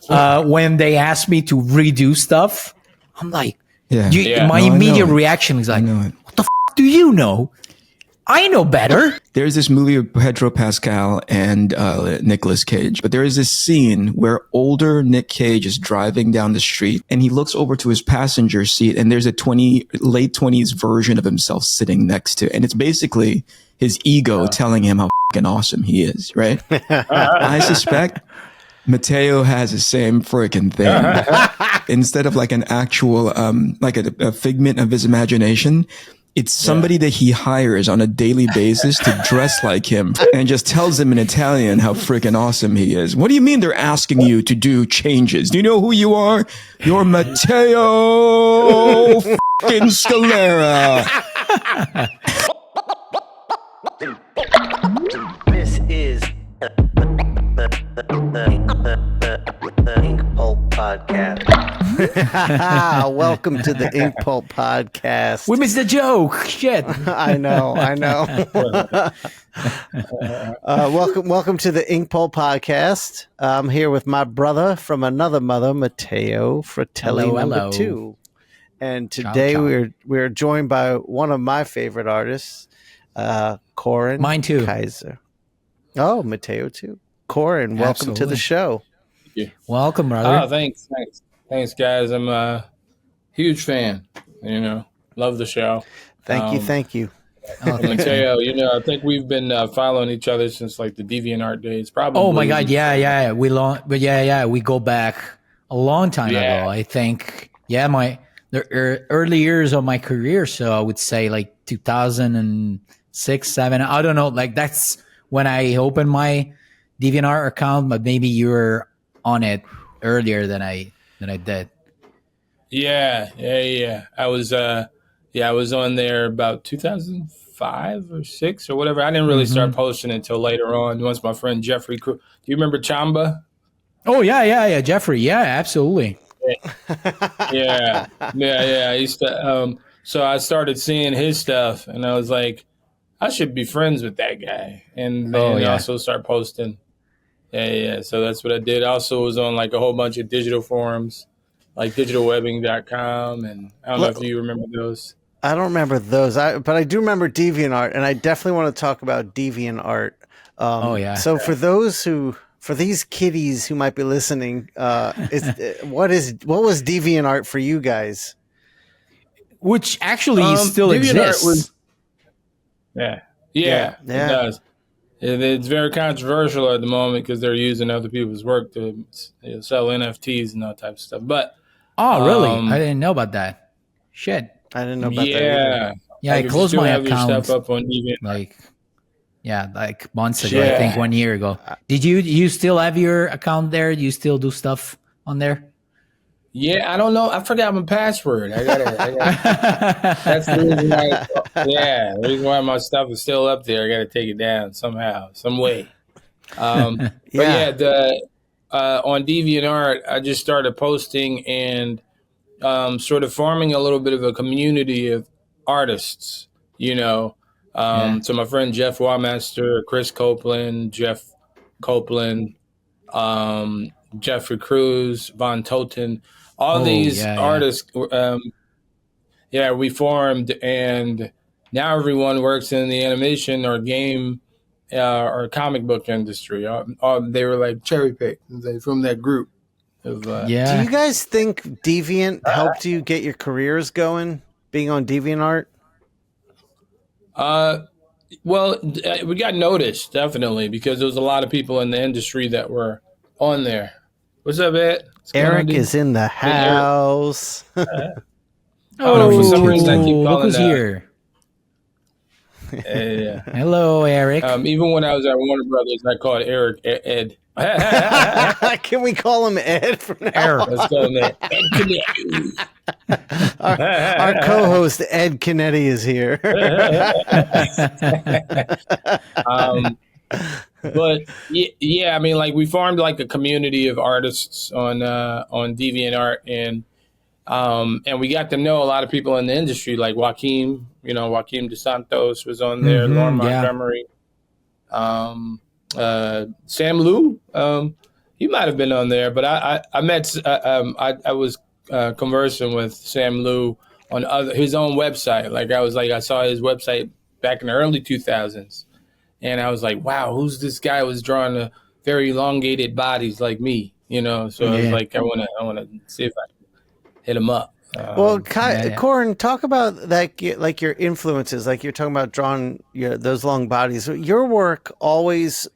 when they ask me to redo stuff, I'm like, my No, immediate reaction is like, what the do you know? I know better. There's this movie of Pedro Pascal and Nicolas Cage, but there is this scene where older Nick Cage is driving down the street and he looks over to his passenger seat and there's a late 20s version of himself sitting next to it. And it's basically his ego telling him how fucking awesome he is, right? I suspect Mattteo has the same freaking thing. Instead of like an actual, like a figment of his imagination, it's somebody that he hires on a daily basis to dress like him and just tells him in Italian how freaking awesome he is. What do you mean they're asking you to do changes? Do you know who you are? You're Mattteo fucking Scalera. This is the INKPULP Podcast. Welcome to the INKPULP Podcast. We missed the joke. Shit. I know. Welcome to the INKPULP Podcast. I'm here with my brother from another mother, Mattteo Fratelli number 2. And today we're joined by one of my favorite artists, Coran. Mine too. Kizer. Oh, Mattteo too. Coran, welcome to the show. Yeah. Welcome, brother. Oh, thanks, guys. I'm a huge fan. Love the show. Thank you. Mattteo, I think we've been following each other since like the DeviantArt days. Probably. Oh my God, yeah. We go back a long time ago. I think, the early years of my career. So I would say like 2006, 7. I don't know. Like that's when I opened my DeviantArt account, but maybe you were on it earlier than I did. Yeah. I was on there about 2005 or 6 or whatever. I didn't really start posting until later on. Once my friend Jeffrey, do you remember Chamba? Oh yeah, Jeffrey. Yeah, absolutely. Yeah. I used to. So I started seeing his stuff, and I was like, I should be friends with that guy, and then also start posting. Yeah. So that's what I did. I also was on like a whole bunch of digital forums, like digitalwebbing.com, and I don't know if you remember those. I don't remember those, but I do remember DeviantArt, and I definitely want to talk about DeviantArt. So for these kiddies who might be listening, what was DeviantArt for you guys? Which actually still exists. Yeah, it does. It's very controversial at the moment because they're using other people's work to sell NFTs and that type of stuff. But really? I didn't know about that. Shit. I didn't know about that either. Yeah, I closed my account stuff up on like months ago. I think 1 year ago. Did you still have your account there? Do you still do stuff on there? Yeah, I don't know. I forgot my password. I gotta that's the reason why. The reason why my stuff is still up there. I gotta take it down somehow, some way. But on DeviantArt, I just started posting and sort of forming a little bit of a community of artists. So my friend Jeff Wamaster, Chris Copeland, Jeff Copeland, Jeffrey Cruz, Von Toten. All these artists, we formed, and now everyone works in the animation or game or comic book industry. They were like cherry picked from that group. Do you guys think Deviant helped you get your careers going, being on DeviantArt? Well, we got noticed, definitely, because there was a lot of people in the industry that were on there. What's up, Ed? Eric is in the house. For some reason I keep calling look who's here. Yeah. Hello, Eric. Even when I was at Warner Brothers, I called Eric Ed. Can we call him Ed from now on? Let's call him Ed. Our co-host Ed Canetti is here. But I mean, like we formed like a community of artists on DeviantArt, and we got to know a lot of people in the industry, like Joaquim DeSantos was on there, Lauren Montgomery, Sam Liu, he might have been on there, but I met I was conversing with Sam Liu on his own website. I saw his website back in the early 2000s, and I was like, wow, who's this guy who was drawing the very elongated bodies like me, So I was like, I want to see if I can hit him up. Well, Coran, talk about that, like your influences, like you're talking about drawing those long bodies. Your work always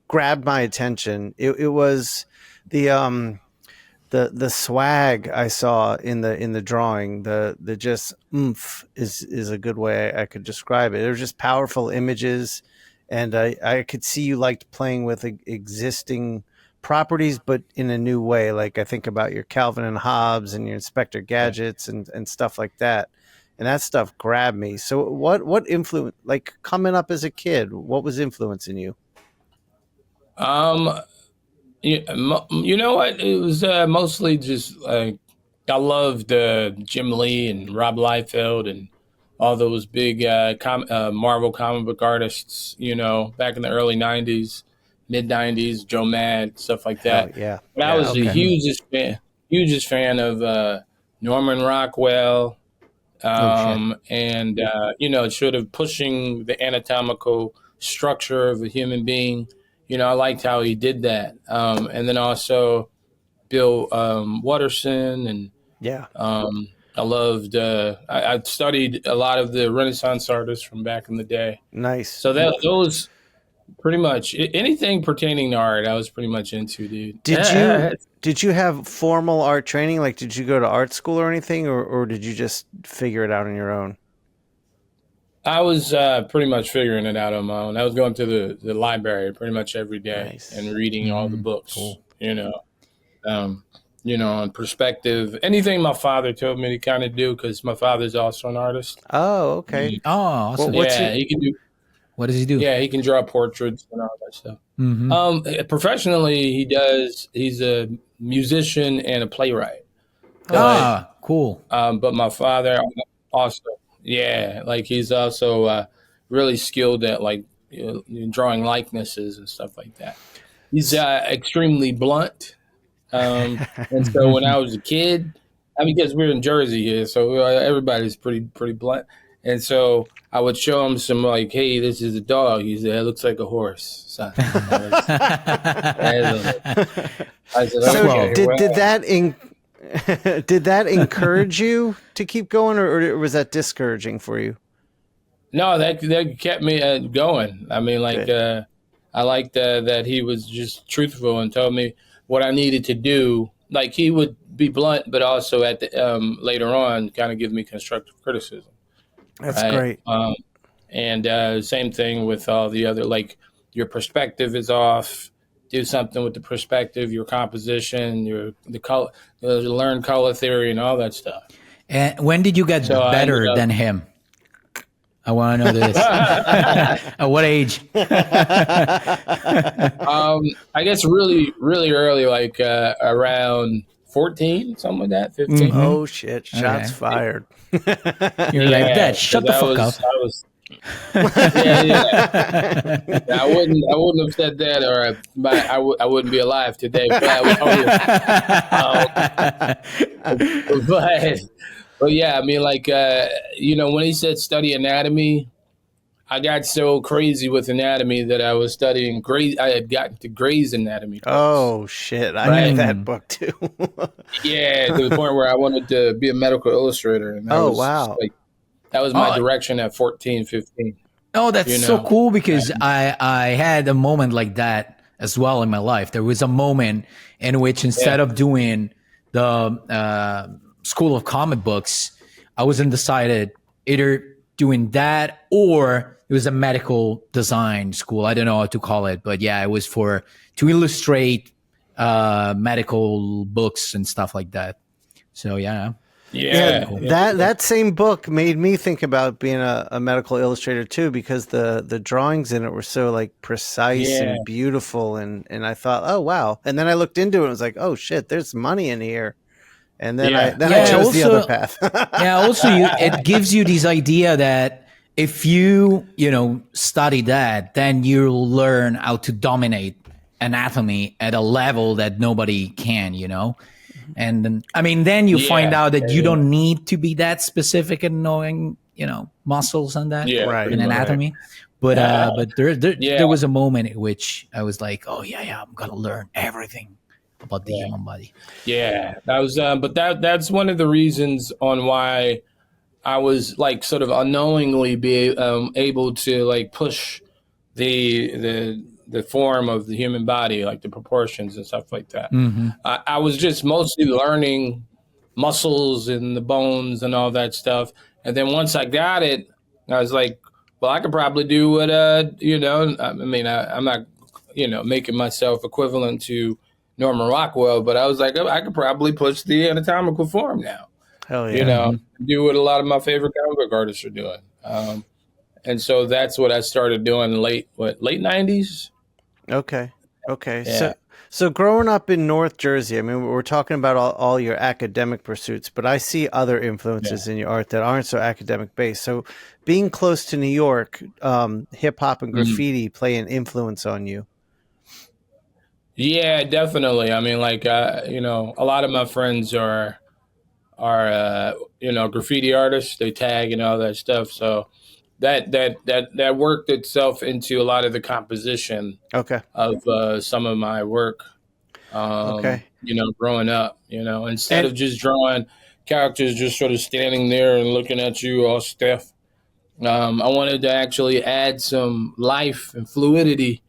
grabbed my attention. It was the swag I saw in the drawing. The just oomph is a good way I could describe it. It was just powerful images, and I could see you liked playing with existing properties, but in a new way. Like I think about your Calvin and Hobbes and your Inspector Gadgets and stuff like that. And that stuff grabbed me. So what influence, like coming up as a kid, what was influencing you? You know what? It was mostly just like I loved Jim Lee and Rob Liefeld and all those big Marvel comic book artists, back in the early 90s. Mid 90s, Joe Mad, stuff like that. Oh, yeah. But I was the hugest fan of Norman Rockwell, and sort of pushing the anatomical structure of a human being. I liked how he did that, and then also Bill Watterson, and I loved. I studied a lot of the Renaissance artists from back in the day. Nice. So those. Pretty much anything pertaining to art, I was pretty much into, dude. Did you have formal art training? Like, did you go to art school or anything, or did you just figure it out on your own? I was pretty much figuring it out on my own. I was going to the library pretty much every day and reading all the books. Cool. On perspective, anything my father told me to kind of do, because my father's also an artist. Oh, okay. Awesome. He can do. What does he do? Yeah, he can draw portraits and all that stuff. Mm-hmm. Professionally, he's a musician and a playwright. Cool. But my father also, he's also really skilled at drawing likenesses and stuff like that. He's extremely blunt. And so when I was a kid, because we're in Jersey here, so everybody's pretty blunt. And so I would show him some hey, this is a dog. He said, it looks like a horse. So, did that encourage you to keep going, or was that discouraging for you? No, that kept me going. I liked that he was just truthful and told me what I needed to do. Like, he would be blunt, but also at the later on kind of give me constructive criticism. That's great. And same thing with all the other, your perspective is off. Do something with the perspective, your composition, the color, learn color theory, and all that stuff. And when did you get better than him? I want to know this. At what age? I guess really, really early, around 14, something like that, 15. Mm-hmm. Oh, shit. Shots fired. You're like, Dad, shut the fuck up. I wouldn't have said that, or I wouldn't be alive today. But yeah, when he said study anatomy, I got so crazy with anatomy that I was studying I had gotten to Gray's Anatomy course. Oh shit! I read that book too. Yeah, to the point where I wanted to be a medical illustrator. And wow! That was my direction at 14, 15. Oh, that's so cool, because I had a moment like that as well in my life. There was a moment in which instead of doing the School of Comic Books, I was undecided either doing that or it was a medical design school. I don't know how to call it, but yeah, it was to illustrate medical books and stuff like that. So yeah. That same book made me think about being a medical illustrator too, because the drawings in it were so precise and beautiful, and I thought, oh wow, and then I looked into it and was like, oh shit, there's money in here, and then I chose the other path. It gives you this idea that if you study that, then you'll learn how to dominate anatomy at a level that nobody can, you know? And then, I mean, then you find out that you don't need to be that specific in knowing, you know, muscles and that Right. in anatomy. But there was a moment in which I was like, oh yeah, I'm gonna learn everything about the human body. Yeah, that was, but that's one of the reasons on why I was like sort of unknowingly be able to like push the form of the human body, like the proportions and stuff like that. I was just mostly learning muscles and the bones and all that stuff, and then once I got it, I was like, well, I could probably do what you know. I mean, I'm not, you know, making myself equivalent to Norman Rockwell, but I was like, I could probably push the anatomical form now. Hell yeah. You know, do what a lot of my favorite comic book artists are doing. And so that's what I started doing in late 90s. Okay. Yeah. So growing up in North Jersey, I mean, we're talking about all your academic pursuits, but I see other influences in your art that aren't so academic based. So being close to New York, hip hop and graffiti play an influence on you. Yeah, definitely. I mean, like, you know, a lot of my friends are you know, graffiti artists. They tag and all that stuff. So that worked itself into a lot of the composition of some of my work. You know, growing up, you know, instead of just drawing characters just sort of standing there and looking at you all stiff, I wanted to actually add some life and fluidity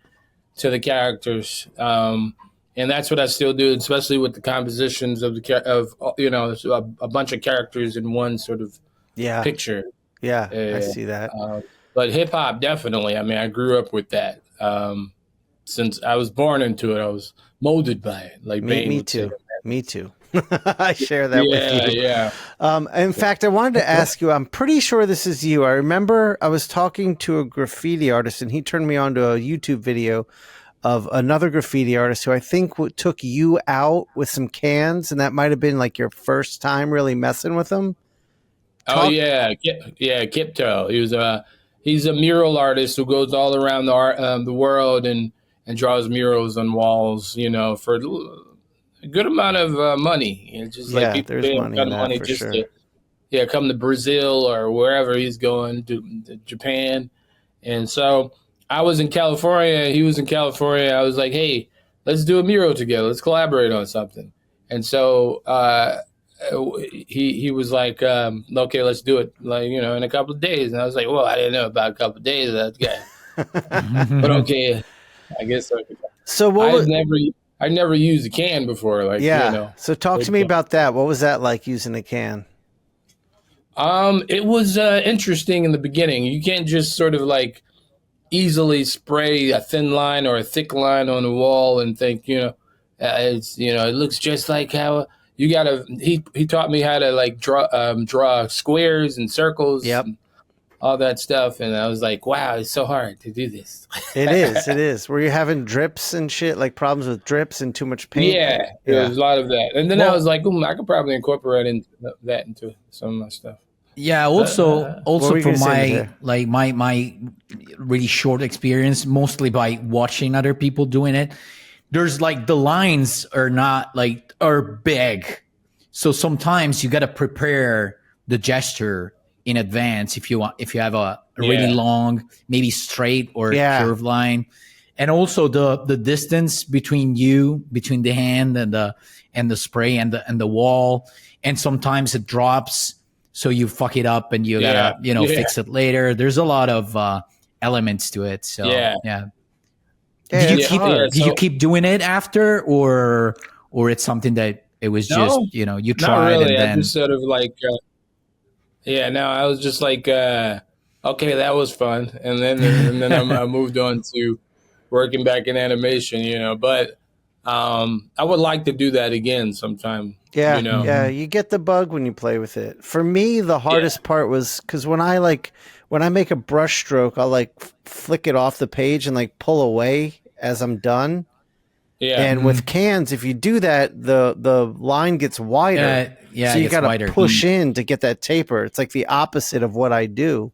to the characters. And that's what I still do, especially with the compositions of you know, a bunch of characters in one sort of picture. Yeah, I see that. But hip hop, definitely. I mean, I grew up with that. Since I was born into it, I was molded by it. Like me too. Me too. I share that with you. Yeah. In fact, I wanted to ask you, I'm pretty sure this is you. I remember I was talking to a graffiti artist and he turned me on to a YouTube video of another graffiti artist who I think took you out with some cans, and that might have been like your first time really messing with them. Kipto. He's a mural artist who goes all around the world and draws murals on walls, you know, for a good amount of money. It's just like people pay him kind of money just to come to Brazil or wherever he's going, to Japan. And so I was in California, he was in California. I was like, hey, let's do a mural together. Let's collaborate on something. And so he was like, okay, let's do it, like, you know, in a couple of days. And I was like, well, I didn't know about a couple of days. That guy. But okay, I guess so. So I never used a can before. Like, you know. So talk to me about that. What was that like using a can? It was interesting in the beginning. You can't just sort of like easily spray a thin line or a thick line on the wall and think, you know, it's, you know, it looks just like how you gotta. He taught me how to like draw squares and circles. And all that stuff, and I was like, wow, it's so hard to do this. It is. Were you having drips and shit, like problems with drips and too much paint? Yeah, there was a lot of that. And then I was like, I could probably incorporate that into some of my stuff. Yeah, also from my really short experience, mostly by watching other people doing it, there's like the lines are big. So sometimes you got to prepare the gesture in advance if you have a really long, maybe straight or curved line. And also the distance between the hand and the spray and the wall. And sometimes it drops, so you fuck it up and you gotta fix it later. There's a lot of elements to it. So Did you keep doing it after, or it's something that it was just you tried really. and then I just sort of like I was just like okay, that was fun, and then I moved on to working back in animation, but I would like to do that again sometime. You get the bug when you play with it. For me, the hardest part was because when I make a brush stroke, I'll like flick it off the page and like pull away as I'm done. And with cans, if you do that, the line gets wider. So you got to push in to get that taper. It's like the opposite of what I do.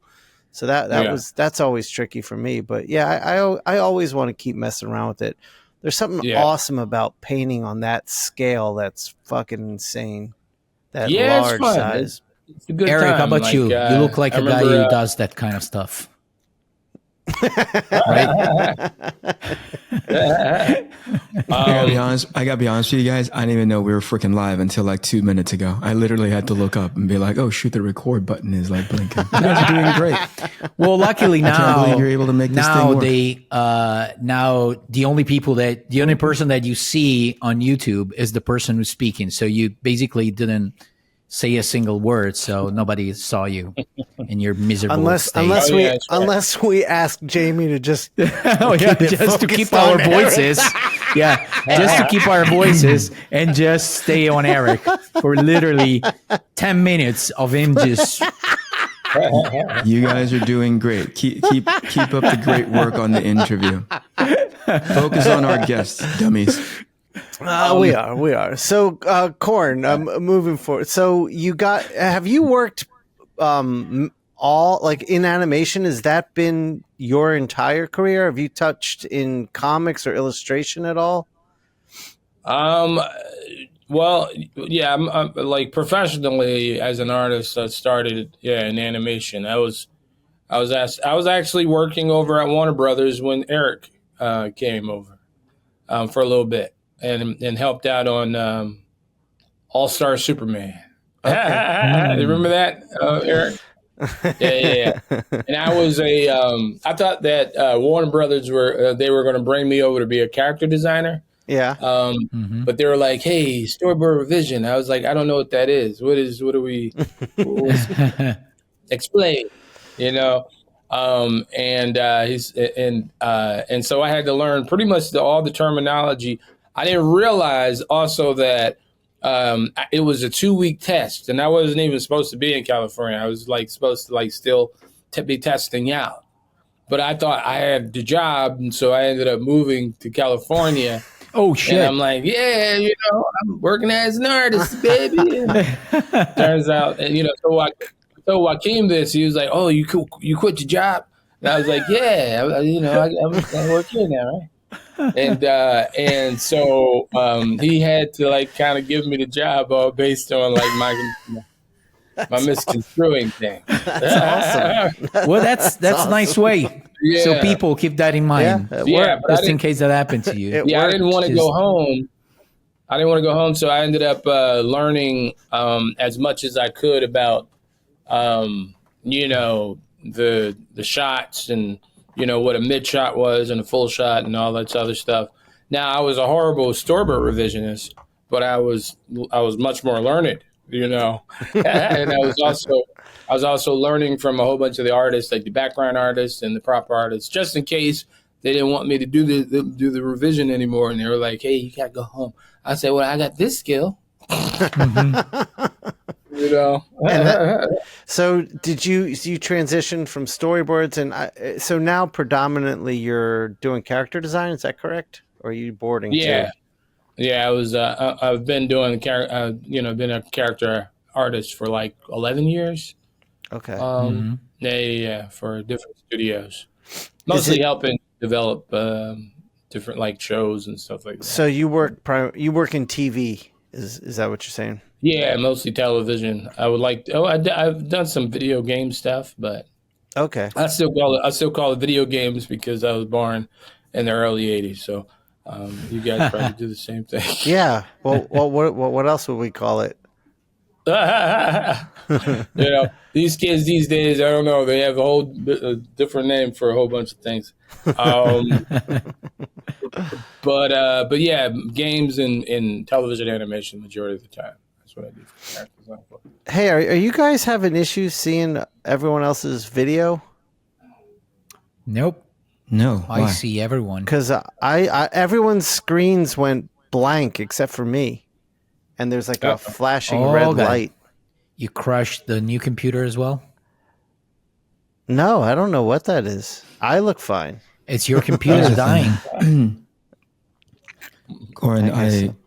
So that's always tricky for me. But I always want to keep messing around with it. There's something awesome about painting on that scale. That's fucking insane. That large it's fun. size. It's a good Eric, time. how about you? You look like a guy who does that kind of stuff. Right? I gotta be honest with you guys. I didn't even know we were freaking live until like 2 minutes ago. I literally had to look up and be like, "Oh shoot, the record button is like blinking." You guys are doing great. Well, luckily now, I can't believe you're able to make this thing work. Now the only person that you see on YouTube is the person who's speaking. So you basically didn't say a single word, so nobody saw you in your miserable state. Unless we ask Jamie to just just to keep our voices. Just to keep our voices and just stay on Eric for literally 10 minutes of him just. You guys are doing great. Keep up the great work on the interview. Focus on our guests, dummies. We are. So, Coran, moving forward. So have you worked, all like in animation? Has that been your entire career? Have you touched in comics or illustration at all? Well, yeah, I'm like professionally as an artist. I started, in animation. I was actually working over at Warner Brothers when Eric came over for a little bit. And helped out on All-Star Superman. Okay. You remember that, Eric? Yeah. And I was I thought that Warner Brothers were going to bring me over to be a character designer. Yeah. But they were like, "Hey, storyboard revision." I was like, "I don't know what that is. What do we explain?" You know. And so I had to learn pretty much all the terminology. I didn't realize also that it was a 2-week test, and I wasn't even supposed to be in California. I was like supposed to like still be testing out, but I thought I had the job, and so I ended up moving to California. Oh shit! And I'm like, I'm working as an artist, baby. Turns out, and so Joaquin he was like, "Oh, you quit your job?" And I was like, "Yeah, I work here now, right?" And so he had to like kind of give me the job based on like my misconstruing thing. That's awesome. Well, that's awesome. Nice way. Yeah. So people keep that in mind. Just in case that happened to you. I didn't want to go home. So I ended up learning as much as I could about the shots and what a mid shot was and a full shot and all that other stuff. Now I was a horrible storyboard revisionist, but I was much more learned, and I was also learning from a whole bunch of the artists, like the background artists and the prop artists, just in case they didn't want me to do the revision anymore, and they were like, "Hey, you gotta go home." I said, "Well, I got this skill." So did you transition from storyboards and so now predominantly you're doing character design? Is that correct? Or are you boarding too? I was I've been doing been a character artist for like 11 years. Okay. For different studios, mostly helping develop different like shows and stuff like that. So you work in TV. Is that what you're saying? Yeah, mostly television. I've done some video game stuff, but okay. I still call it video games because I was born in the early '80s. So you guys probably do the same thing. Yeah. Well, what else would we call it? These kids these days, I don't know. They have a whole different name for a whole bunch of things. But yeah, games and television animation majority of the time. That's what I do for character design. Hey, are you guys having issues seeing everyone else's video? Nope. No. I see everyone. Because I everyone's screens went blank except for me. And there's like a flashing red light. You crushed the new computer as well? No, I don't know what that is. I look fine. It's your computer dying. Coran,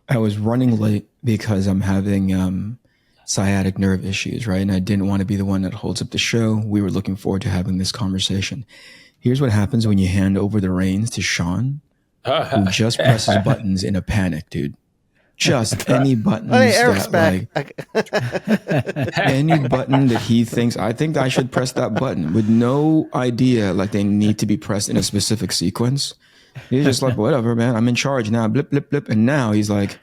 I was running late because I'm having sciatic nerve issues, right? And I didn't want to be the one that holds up the show. We were looking forward to having this conversation. Here's what happens when you hand over the reins to Shawn. who just presses buttons in a panic, dude. Just any buttons Eric's that back. any button that he thinks I think I should press that button with no idea like they need to be pressed in a specific sequence. He's just like, whatever, man. I'm in charge now. Blip, blip, blip. And now he's like,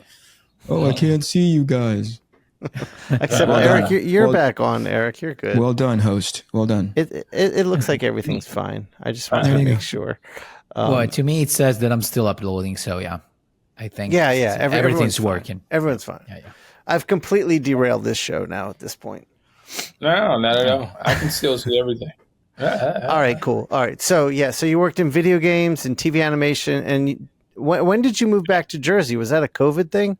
oh, I can't see you guys. Except Eric, you're back on. Eric, you're good. Well done, host. Well done. It looks like everything's fine. I just wanted to make sure. Well, to me, it says that I'm still uploading. So yeah, I think everything's working. Everyone's fine. Yeah. I've completely derailed this show now at this point. No, not at all. I can still see everything. All right, cool. All right, so you worked in video games and TV animation, and when did you move back to Jersey? Was that a COVID thing?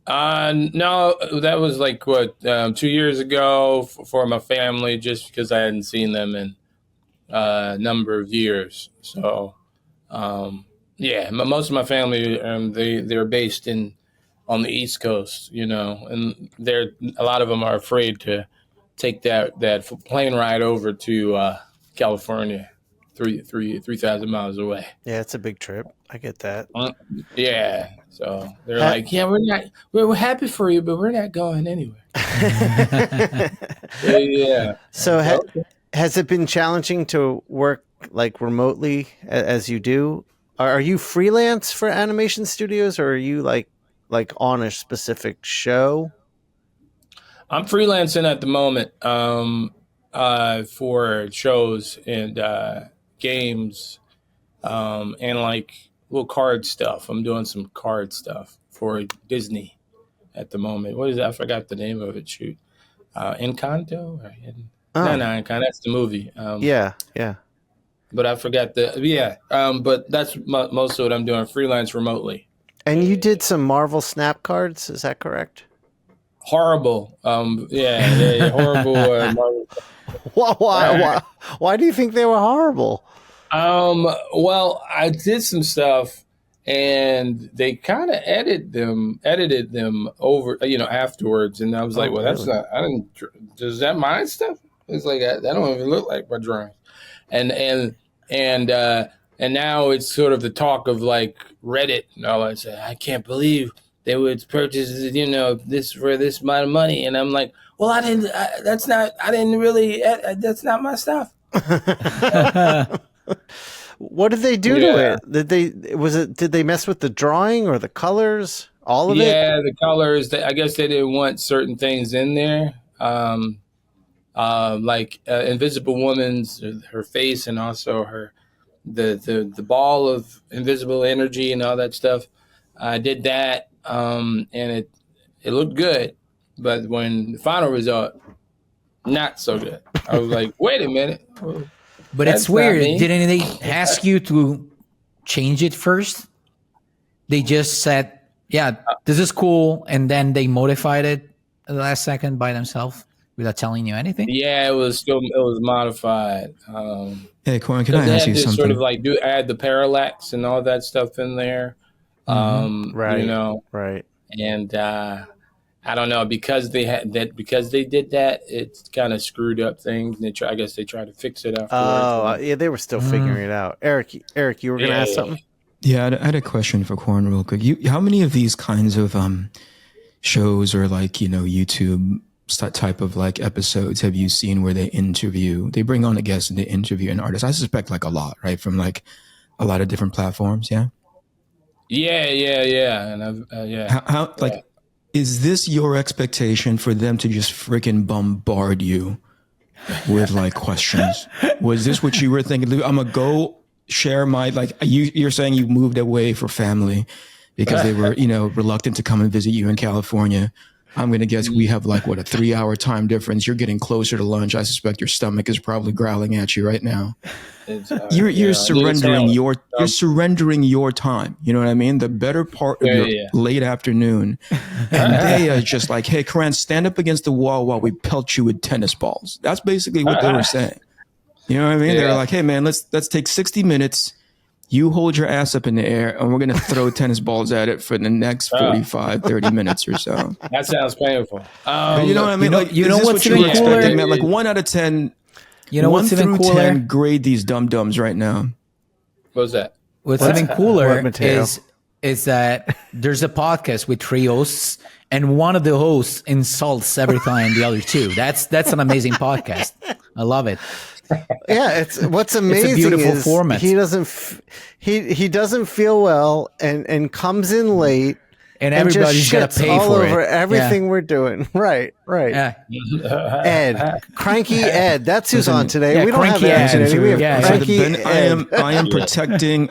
No, that was like 2 years ago for my family, just because I hadn't seen them in a number of years. So, most of my family they're based on the East Coast, and a lot of them are afraid to take that plane ride over to California, 3,000 miles away. Yeah, it's a big trip. I get that. Yeah, so they're like, yeah, we're happy for you, but we're not going anywhere. Yeah. So has it been challenging to work like remotely as you do? Are you freelance for animation studios, or are you like on a specific show? I'm freelancing at the moment for shows and games and like little card stuff. I'm doing some card stuff for Disney at the moment. What is that? I forgot the name of it. Shoot. Encanto? No, Encanto. That's the movie. Yeah. But I forgot but that's most of what I'm doing, freelance remotely. And you did some Marvel Snap cards, is that correct? Horrible. Horrible. Why do you think they were horrible? Well, I did some stuff, and they kind of edited them over, afterwards. And I was like, well, really? that's not. I didn't. Does that my stuff? It's like that don't even look like my drawings. And now it's sort of the talk of like Reddit and all that. Say, I can't believe they would purchase, this for this amount of money. And I'm like, well, that's not my stuff. What did they do to it? Did they mess with the drawing or the colors? All of it? Yeah, the colors. I guess they didn't want certain things in there. Like Invisible Woman's, her face, and also the ball of invisible energy and all that stuff. I did that, and it looked good, but when the final result, not so good. I was like, wait a minute. But it's weird. Didn't they ask you to change it first? They just said, yeah, this is cool, and then they modified it at the last second by themselves without telling you anything? Yeah, it was modified. Hey, Coran, can I ask you something? Sort of like add the parallax and all that stuff in there. Right. Right. And I don't know, because they did that, it's kind of screwed up things. And I guess they tried to fix it afterwards. Oh, yeah, they were still figuring it out. Eric, you were going to ask something? Yeah, I had a question for Coran real quick. How many of these kinds of shows or like, YouTube type of like episodes have you seen where they bring on a guest and they interview an artist? I suspect like a lot, right? From like a lot of different platforms. Yeah. Yeah. And I've, is this your expectation for them to just freaking bombard you with like questions? Was this what you were thinking? I'm gonna go share my, like, you're saying you moved away for family because they were, reluctant to come and visit you in California. I'm going to guess we have like, what, a 3-hour time difference. You're getting closer to lunch. I suspect your stomach is probably growling at you right now. You're surrendering you're surrendering your time. You know what I mean? The better part of your late afternoon. And they are just like, hey, Coran, stand up against the wall while we pelt you with tennis balls. That's basically what they were saying. You know what I mean? They're like, hey man, let's take 60 minutes. You hold your ass up in the air, and we're going to throw tennis balls at it for the next 45, 30 minutes or so. That sounds painful. You know what I mean? You know what's even cooler? Man? Like 1 out of 10. You know what's even cooler? 10, grade these dum-dums right now. What was that? what's even cooler Mattteo? is that there's a podcast with 3 hosts, and one of the hosts insults every time the other 2. That's an amazing podcast. I love it. Yeah, what's amazing. It's a beautiful is format. He doesn't he doesn't feel well and comes in late. And everybody's got to pay all for over it. everything we're doing. Right. Yeah. Ed, Cranky Ed. That's who's on today. yeah, we don't have Cranky Ed Ed. today. We have Yeah, yeah. Cranky Ben, Ed. I am protecting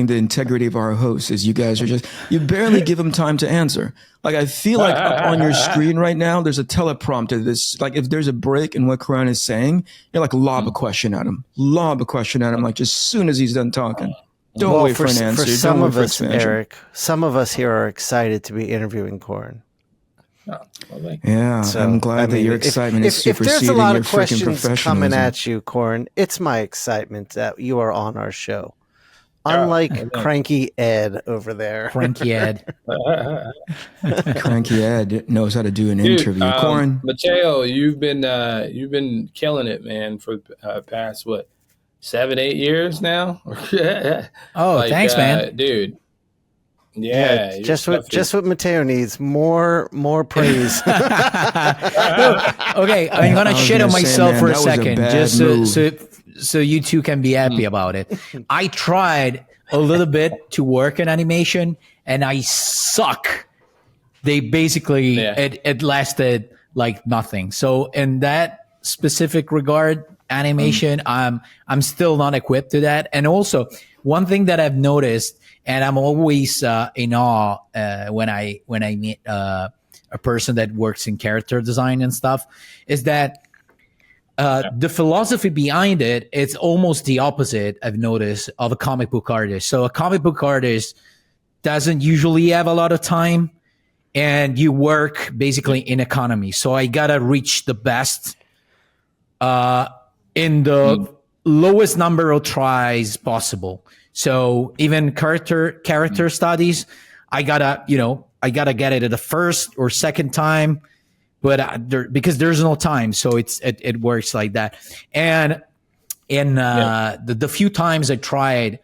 the integrity of our hosts, as you guys are you barely give them time to answer. Like, I feel like up on your screen right now, there's a teleprompter. Like, if there's a break in what Coran is saying, you're like, lob a question at him. Like, just as soon as he's done talking. Don't wait for an answer. For some Don't wait of for us, expansion. Eric, some of us here are excited to be interviewing Coran. Yeah, So, I'm glad that your excitement is if there's a superseding lot your of freaking questions professionalism. coming at you, Coran, it's my excitement that you are on our show. Unlike Cranky Ed over there. Cranky Ed. Cranky Ed knows how to do an interview. Coran, Mattteo, you've been killing it, man, for past 7-8 years now. Oh, thanks, man, dude. Yeah, just what Mattteo needs, more praise. Okay, I'm gonna shit on myself for a second, just so you two can be happy about it. I tried a little bit to work in animation, and I suck. They basically it lasted like nothing. So in that specific regard, animation, I'm still not equipped to that. And also, one thing that I've noticed, and I'm always in awe when I meet a person that works in character design and stuff, is that the philosophy behind it, it's almost the opposite, I've noticed, of a comic book artist. So a comic book artist doesn't usually have a lot of time, and you work basically in economy. So I gotta reach the best in the lowest number of tries possible. So even character studies, I gotta get it at the first or second time, but because there's no time, so it works like that. And in the few times I tried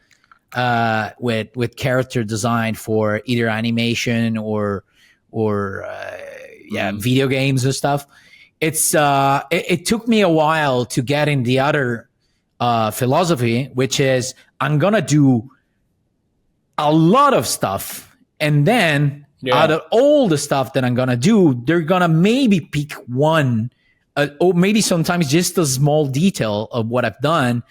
with character design for either animation or video games and stuff, it took me a while to get in the other philosophy, which is I'm gonna do a lot of stuff, and then out of all the stuff that I'm gonna do, they're gonna maybe pick one, or maybe sometimes just a small detail of what I've done,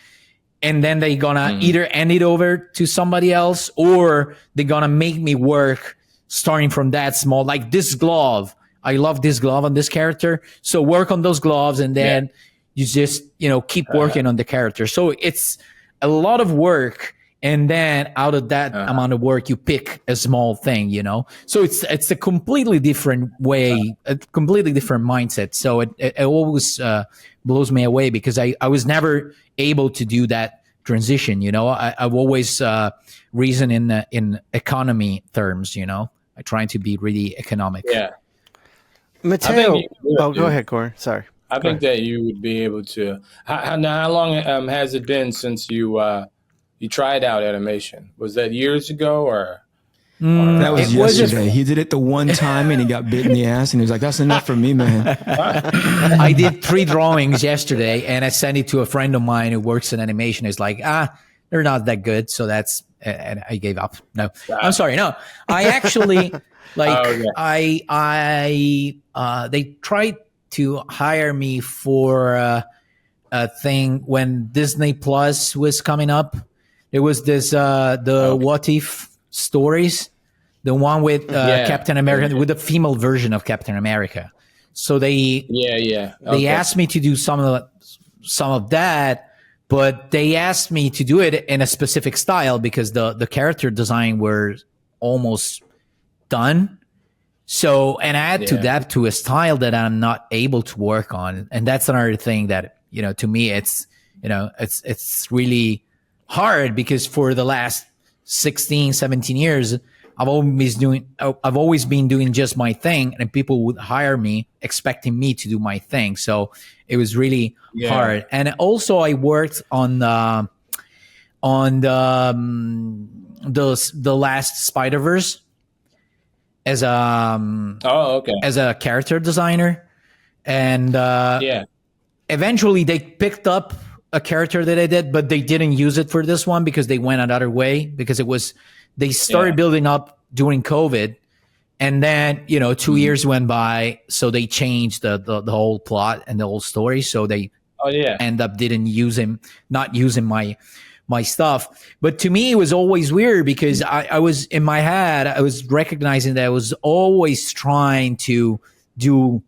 and then they're gonna either hand it over to somebody else, or they're gonna make me work starting from that small, like this glove. I love this glove on this character, so work on those gloves, and then you just keep working on the character. So it's a lot of work, and then out of that amount of work, you pick a small thing. So it's a completely different way, a completely different mindset. So it always blows me away, because I was never able to do that transition. I've always reasoned in economy terms. I try to be really economic. Yeah. Mattteo, go ahead, Coran. Sorry. I think that you would be able to. How long has it been since you tried out animation? Was that years ago or? That was yesterday. He did it the one time and he got bit in the ass, and he was like, "That's enough for me, man." I did 3 drawings yesterday, and I sent it to a friend of mine who works in animation. He's like, they're not that good, so that's. And I gave up. No, I'm sorry. No, I actually they tried to hire me for a thing when Disney Plus was coming up. There was this What If stories, the one with Captain America, with the female version of Captain America. So they asked me to do some of that, but they asked me to do it in a specific style because the character design were almost done. So, and I had to adapt to a style that I'm not able to work on. And that's another thing that, to me, it's really hard, because for the last 16, 17 years, I've always been doing just my thing, and people would hire me expecting me to do my thing. So it was really hard. And also I worked on on the last Spider-Verse as as a character designer, and eventually they picked up a character that I did, but they didn't use it for this one because they went another way, because they started building up during COVID, and then 2 years went by, so they changed the whole plot and the whole story, so they end up not using my stuff. But to me, it was always weird because I was in my head, I was recognizing that I was always trying to do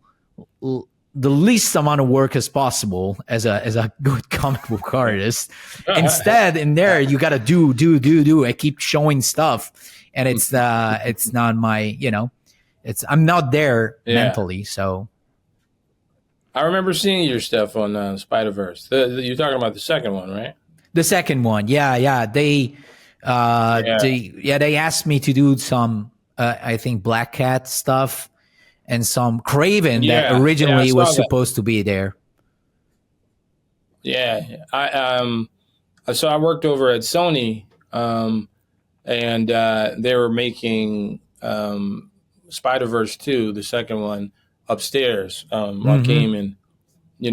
the least amount of work as possible as a good comic book artist. Instead, in there, you got to do. I keep showing stuff, and it's not my, I'm not there mentally. So I remember seeing your stuff on Spider-Verse. You're talking about the second one, right? The second one, yeah. They asked me to do some, I think, Black Cat stuff and some Craven that originally was supposed to be there. Yeah, so I worked over at Sony, and they were making Spider-Verse 2, the second one, upstairs. Rakim and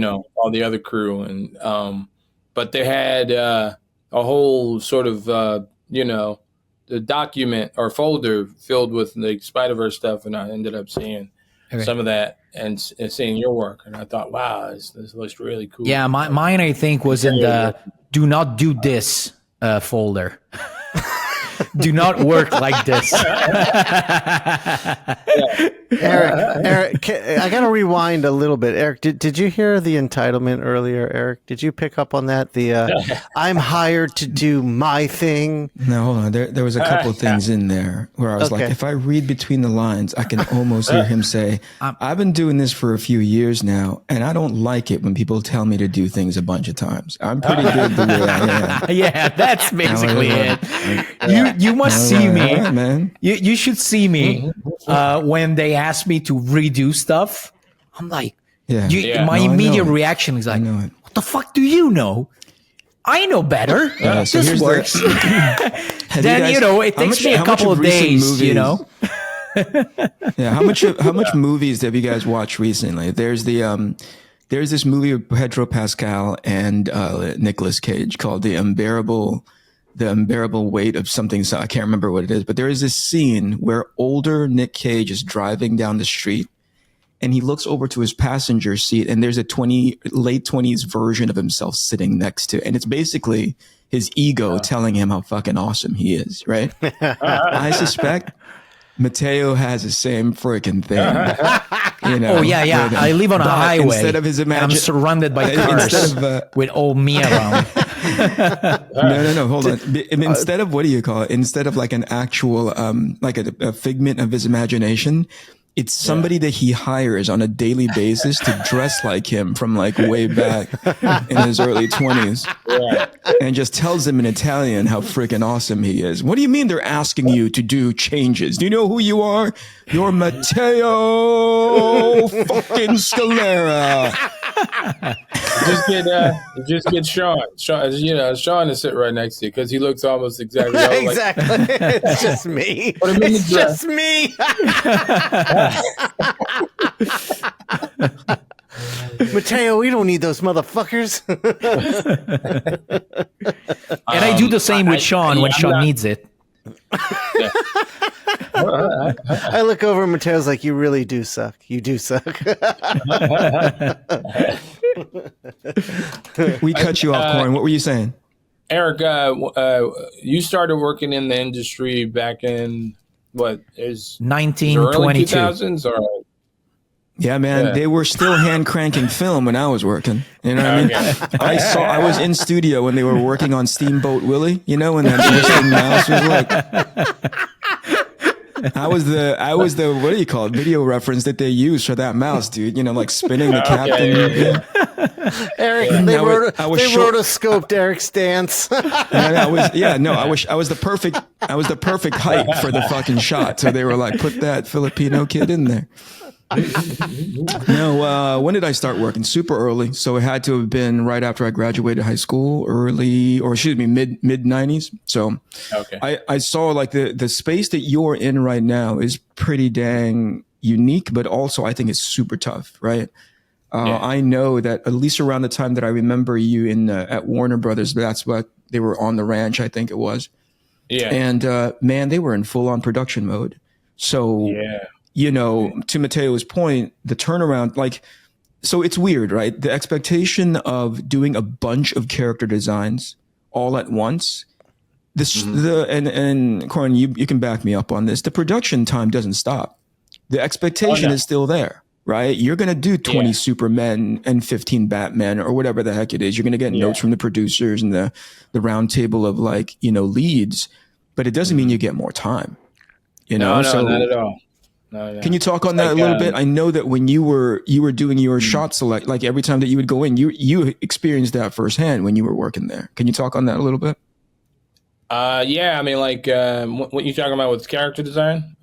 all the other crew, and but they had a whole sort of the document or folder filled with the Spider-Verse stuff, and I ended up seeing some of that and seeing your work, and I thought, wow, this looks really cool. Yeah, mine I think was in the "Do not do this" folder. Do not work like this. Eric, I got to rewind a little bit. Eric, did you hear the entitlement earlier? Eric, did you pick up on that? I'm hired to do my thing. No, hold on. There was a couple of things in there where I was like, if I read between the lines, I can almost hear him say, I've been doing this for a few years now, and I don't like it when people tell me to do things a bunch of times. I'm pretty good the way I am. Yeah, that's basically it. You must see me. Right, man. You should see me when they ask me to redo stuff. I'm like, my immediate reaction is like, what the fuck do you know? I know better. So this works. Then it takes me a couple of days. Yeah. How much movies have you guys watched recently? There's this movie with Pedro Pascal and Nicolas Cage called The Unbearable Weight of Something. So I can't remember what it is, but there is this scene where older Nick Cage is driving down the street, and he looks over to his passenger seat, and there's a late 20s version of himself sitting next to, and it's basically his ego telling him how fucking awesome he is, right? I suspect Mattteo has the same freaking thing. Oh yeah. I live on a highway. Instead of his I'm surrounded by cars with old me around. No. Hold on. Instead of, what do you call it? Instead of like an actual, like a figment of his imagination, it's somebody that he hires on a daily basis to dress like him from like way back in his early 20s. Yeah. And just tells him in Italian how freaking awesome he is. What do you mean they're asking you to do changes? Do you know who you are? You're Mattteo fucking Scalera. Just get Shawn. Shawn to sit right next to you because he looks almost exactly like it's just me. It's just me. Mattteo, we don't need those motherfuckers. And I do the same with Shawn when Shawn needs it. I look over and Matteo's like, you really do suck. You do suck. We cut you off, Coran. What were you saying? Eric, you started working in the industry back in what is 1922. Early 2000s or? Yeah, man, they were still hand cranking film when I was working. You know what I mean? I was in studio when they were working on Steamboat Willie. You know, when that mouse was like. I was the what do you call it? Video reference that they use for that mouse, dude. You know, like spinning the captain. Eric, they rotoscoped Eric's dance. I was the perfect height for the fucking shot. So they were like, put that Filipino kid in there. No, when did I start working? Super early. So it had to have been right after I graduated high school, mid 90s. So Okay. I saw like the space that you're in right now is pretty dang unique, but also I think it's super tough, right? Yeah. I know that at least around the time that I remember you in at Warner Brothers, that's what they were on the ranch, I think it was. Yeah. And man, they were in full on production mode. So, Yeah. to Matteo's point, the turnaround, like, so it's weird, right? The expectation of doing a bunch of character designs all at once. And Coran, you can back me up on this. The production time doesn't stop. The expectation is still there, right? You're going to do 20 Supermen and 15 Batmen or whatever the heck it is. You're going to get notes from the producers and the round table of leads, but it doesn't mean you get more time. No, not at all. No. Can you talk on that a little bit? I know that when you were doing your shot select, like every time that you would go in, you experienced that firsthand when you were working there. Can you talk on that a little bit? Yeah, I mean, like what you talking about with character design?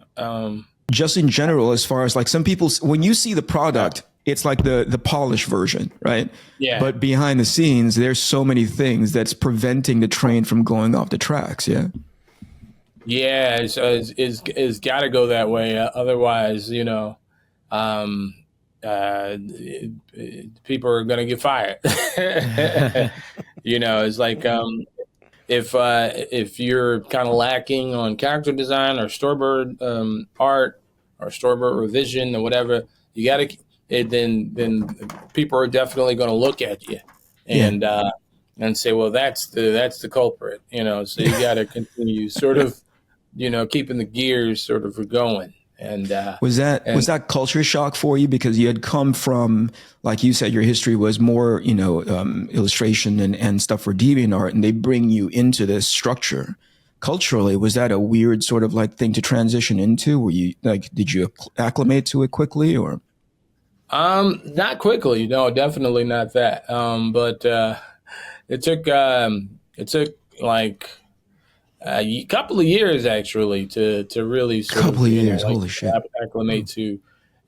Just in general, as far as like some people, when you see the product, it's like the polished version, right? Yeah. But behind the scenes, there's so many things that's preventing the train from going off the tracks. Yeah. Yeah, it's got to go that way. Otherwise, people are going to get fired. It's like if you're kind of lacking on character design or storyboard art or storyboard revision or whatever, you got to then people are definitely going to look at you and say, well, that's the culprit. So you got to continue sort of. Keeping the gears sort of going. And was that culture shock for you because you had come from, like you said, your history was more, illustration and stuff for DeviantArt, and they bring you into this structure. Culturally, was that a weird sort of like thing to transition into? Were you did you acclimate to it quickly or? Not quickly. No, definitely not that. But it took like a couple of years actually to really sort holy shit, acclimate to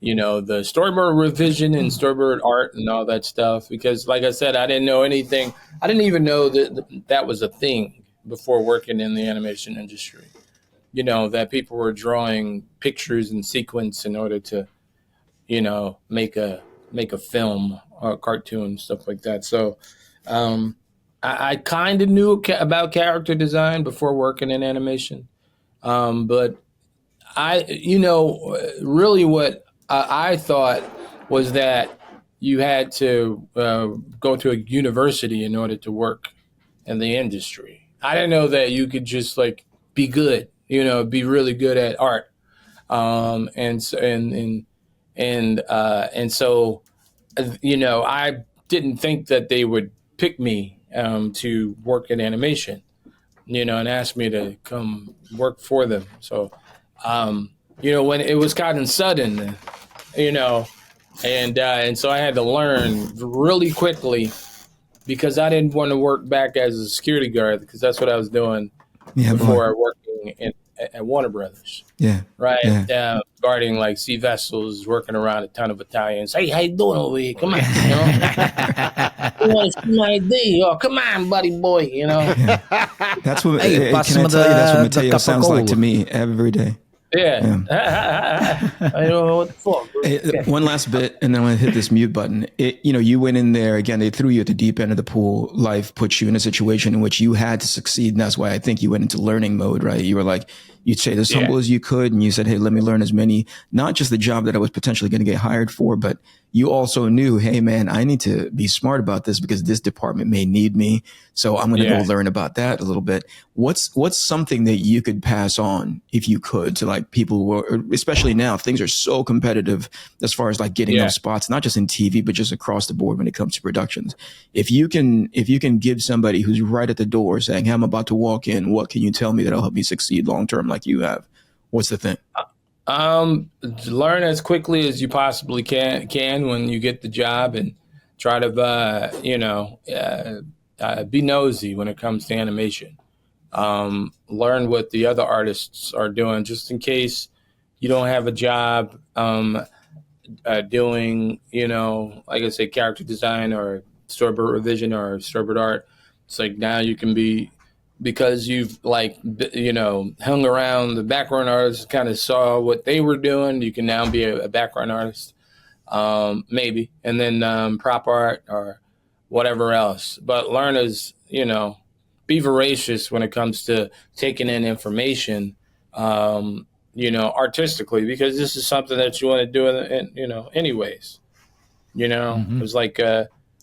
the storyboard revision and storyboard art and all that stuff, because like I said, I didn't know anything. I didn't even know that was a thing before working in the animation industry, that people were drawing pictures in sequence in order to make a film or a cartoon, stuff like that. So I kind of knew about character design before working in animation. But really what I thought was that you had to go to a university in order to work in the industry. I didn't know that you could just like be good, be really good at art. And so I didn't think that they would pick me to work in animation, and ask me to come work for them. So, when it was kind of sudden, and so I had to learn really quickly because I didn't want to work back as a security guard because that's what I was doing before working at Warner Brothers. Yeah. Right. Yeah. Guarding like sea vessels, working around a ton of Italians. Hey, how you doing over here? Come on, you want to see my ID? Oh, come on, buddy boy. Yeah. That's what. Hey, can I tell you? That's what Mattteo sounds like to me every day. Yeah. I don't know what the fuck. Hey, one last bit, and then I'm going to hit this mute button. You went in there again. They threw you at the deep end of the pool. Life put you in a situation in which you had to succeed, and that's why I think you went into learning mode. Right? You were like, you'd say as humble as you could, and you said, "Hey, let me learn as many, not just the job that I was potentially going to get hired for, but you also knew, hey, man, I need to be smart about this because this department may need me. So I'm going to go learn about that a little bit." What's something that you could pass on if you could to like people who are, especially now, things are so competitive as far as like getting those spots, not just in TV, but just across the board when it comes to productions. If you can give somebody who's right at the door saying, "Hey, I'm about to walk in, what can you tell me that'll help me succeed long term like you have?" What's the thing? Learn as quickly as you possibly can when you get the job, and try to be nosy when it comes to animation. Learn what the other artists are doing, just in case you don't have a job. doing, like I say, character design or storyboard revision or storyboard art. It's like now you can be, because you've hung around the background artists, kind of saw what they were doing. You can now be a background artist, maybe, and then prop art or whatever else. But learn as, be voracious when it comes to taking in information, artistically, because this is something that you want to do anyways. Mm-hmm. It was like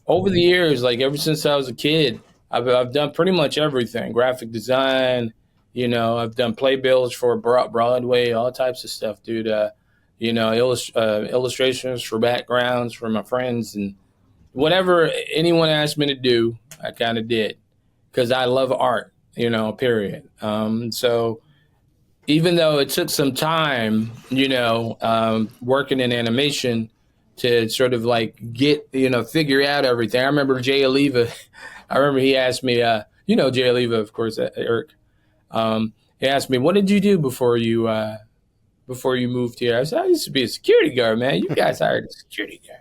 over the years, like ever since I was a kid, I've done pretty much everything: graphic design. I've done playbills for Broadway, all types of stuff, dude. Illustrations for backgrounds for my friends, and whatever anyone asked me to do, I kind of did, because I love art. Period. So even though it took some time, working in animation to sort of like get, figure out everything. I remember Jay Oliva. I remember he asked me, Jay Oliva, of course, Eric. He asked me, "What did you do before you moved here?" I said, "I used to be a security guard, man. You guys hired a security guard."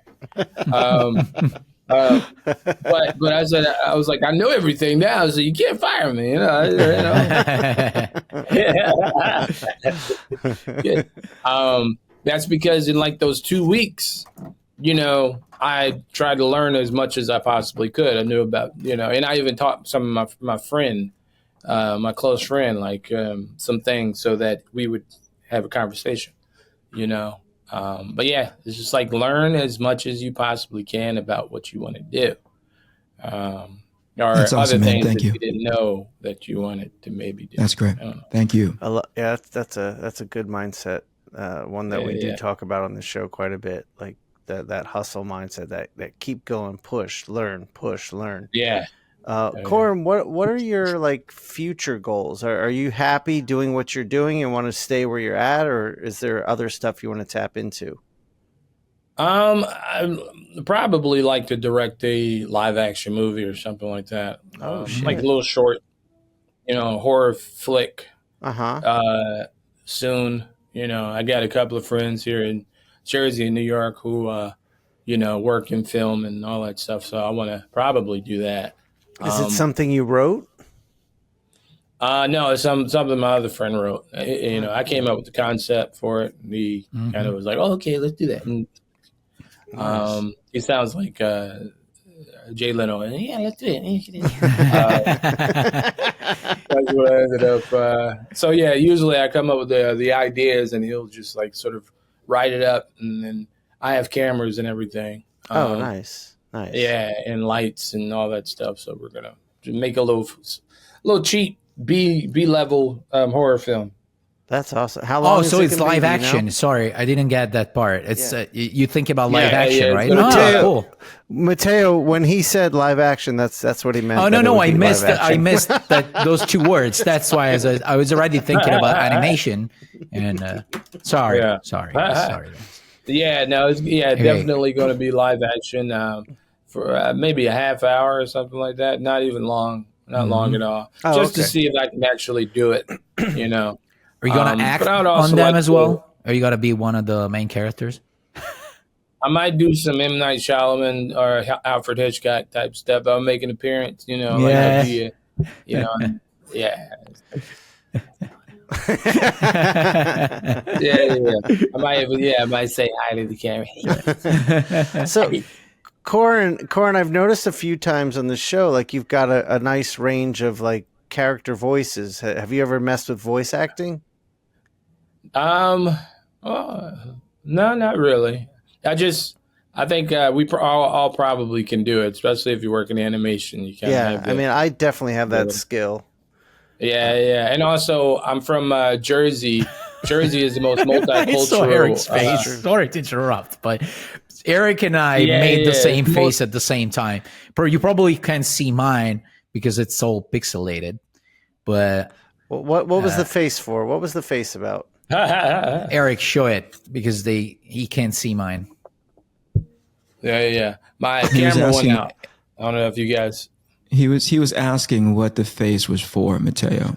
But I said, I was like, I know everything now, so you can't fire me, Yeah. That's because in like those 2 weeks, I tried to learn as much as I possibly could. I knew about, and I even taught some of my friend, my close friend, like some things so that we would have a conversation, But yeah, it's just like learn as much as you possibly can about what you want to do. Or That's awesome, other man. things Thank that you. you didn't know that you wanted to maybe do. That's great. Thank you. Yeah, that's a good mindset. One that we do talk about on the show quite a bit, like that hustle mindset, that keep going, push, learn. Yeah. Coran, what are your like future goals? Are you happy doing what you're doing and want to stay where you're at, or is there other stuff you want to tap into? I probably like to direct a live action movie or something like that. Shit. Like a little short, horror flick. Uh-huh. Soon. I got a couple of friends here in Jersey and New York who, work in film and all that stuff. So I want to probably do that. Is it something you wrote? No, it's something my other friend wrote. I came up with the concept for it. He kind of was like, "Oh, okay, let's do that." And, Nice. he sounds like Jay Leno. And, yeah, let's do it. That's what I ended up. So yeah, usually I come up with the ideas, and he'll just like sort of write it up, and then I have cameras and everything. Oh, nice. Yeah, and lights and all that stuff. So we're gonna make a little cheap B level horror film. That's awesome. How long? So it's live be, action. Sorry, I didn't get that part. It's you think about live action, right? Mattteo, Cool. Mattteo, when he said live action, that's what he meant. Oh no, I missed those two words. That's why I was already thinking about animation. And sorry. Yeah, no, it's definitely going to be live action for maybe a half hour or something like that. Not even long, long at all. Just to see if I can actually do it. Are you going to act on them as well? Are you going to be one of the main characters? I might do some M. Night Shyamalan or Alfred Hitchcock type stuff. I'll make an appearance, Yeah. like I'll be yeah. I might say hi to the camera. So, Coran, I've noticed a few times on the show, like you've got a nice range of like character voices. Have you ever messed with voice acting? No, not really. I think we all probably can do it, especially if you work in animation. You can. I mean, I definitely have that skill. Yeah, and also I'm from Jersey. Jersey is the most multicultural. I saw Eric's face. Sorry to interrupt, but Eric and I made the same face at the same time. You probably can't see mine because it's all pixelated. But what was the face for? What was the face about? Eric, show it because he can't see mine. Yeah. My camera went out. I don't know if you guys. He was asking what the face was for, Mattteo.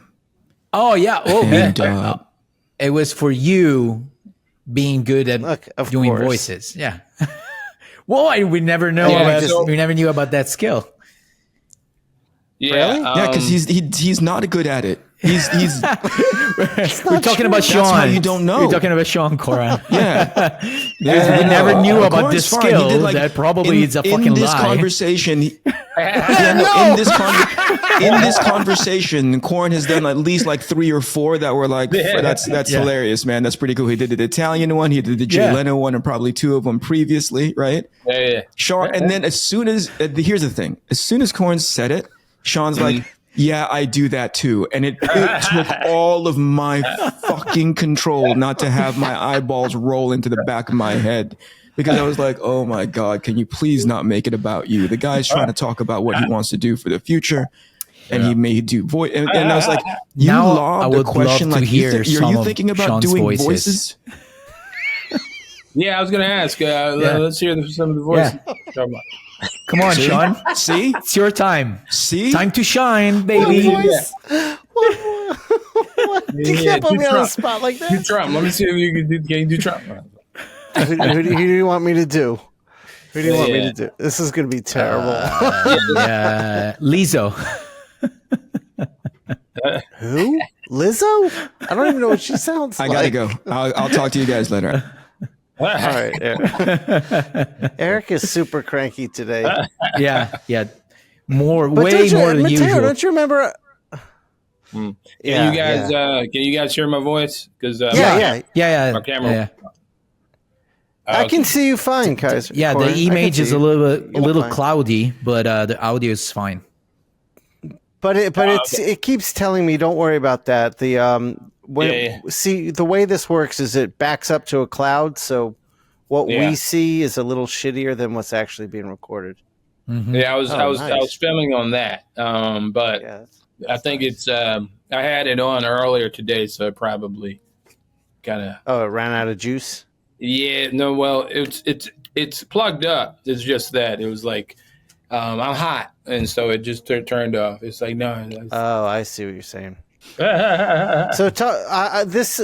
Oh yeah. And, it was for you being good at doing course. voices. Yeah. Well, we never know we never knew about that skill. Yeah, Really? Yeah, because he's not good at it. He's We're talking about Shawn. That's how you don't know. We're talking about Shawn Coran. Yeah. We never knew about Coran's this fine. skill. He did, like, That probably is a fucking in this lie. conversation. In this conversation, Coran has done at least like 3 or 4 that were like, that's hilarious, man. That's pretty cool. He did the Italian one, he did the Jay Leno one, and probably 2 of them previously, right? Yeah. Shawn, and then as soon as here's the thing, as soon as Coran said it, Shawn's like, yeah, I do that too. And it took all of my fucking control not to have my eyeballs roll into the back of my head, because I was like, oh my God, can you please not make it about you? The guy's trying to talk about what he wants to do for the future. And he may do voice. And I was like, you now lobbed a question like, are you thinking about Shawn's doing voices? Yeah, I was going to ask. Let's hear some of the voices. Yeah. Come on, Shawn. See? It's your time. See? Time to shine, baby. What? You can't put me on the spot like that. Do Trump. Let me see if you can do Trump. Who do you want me to do? Who do you want me to do? This is going to be terrible. Lizzo. Who? Lizzo? I don't even know what she sounds like. I gotta go. I'll talk to you guys later. All right. Eric is super cranky today. Yeah. Way more than Mattteo, usual. Don't you remember? Can you guys hear my voice? Because My camera. Yeah. I can see you fine, Kizer. Yeah, Coran, the image is a little fine. Cloudy, but the audio is fine. But it keeps telling me don't worry about that. See, the way this works is it backs up to a cloud, so what we see is a little shittier than what's actually being recorded. Mm-hmm. Yeah, I was nice. filming on that, but I think it's I had it on earlier today, so it probably kind of it ran out of juice. Yeah, no, well, it's plugged up. It's just that it was like I'm hot, and so it just turned off. It's like no. I see what you're saying. So this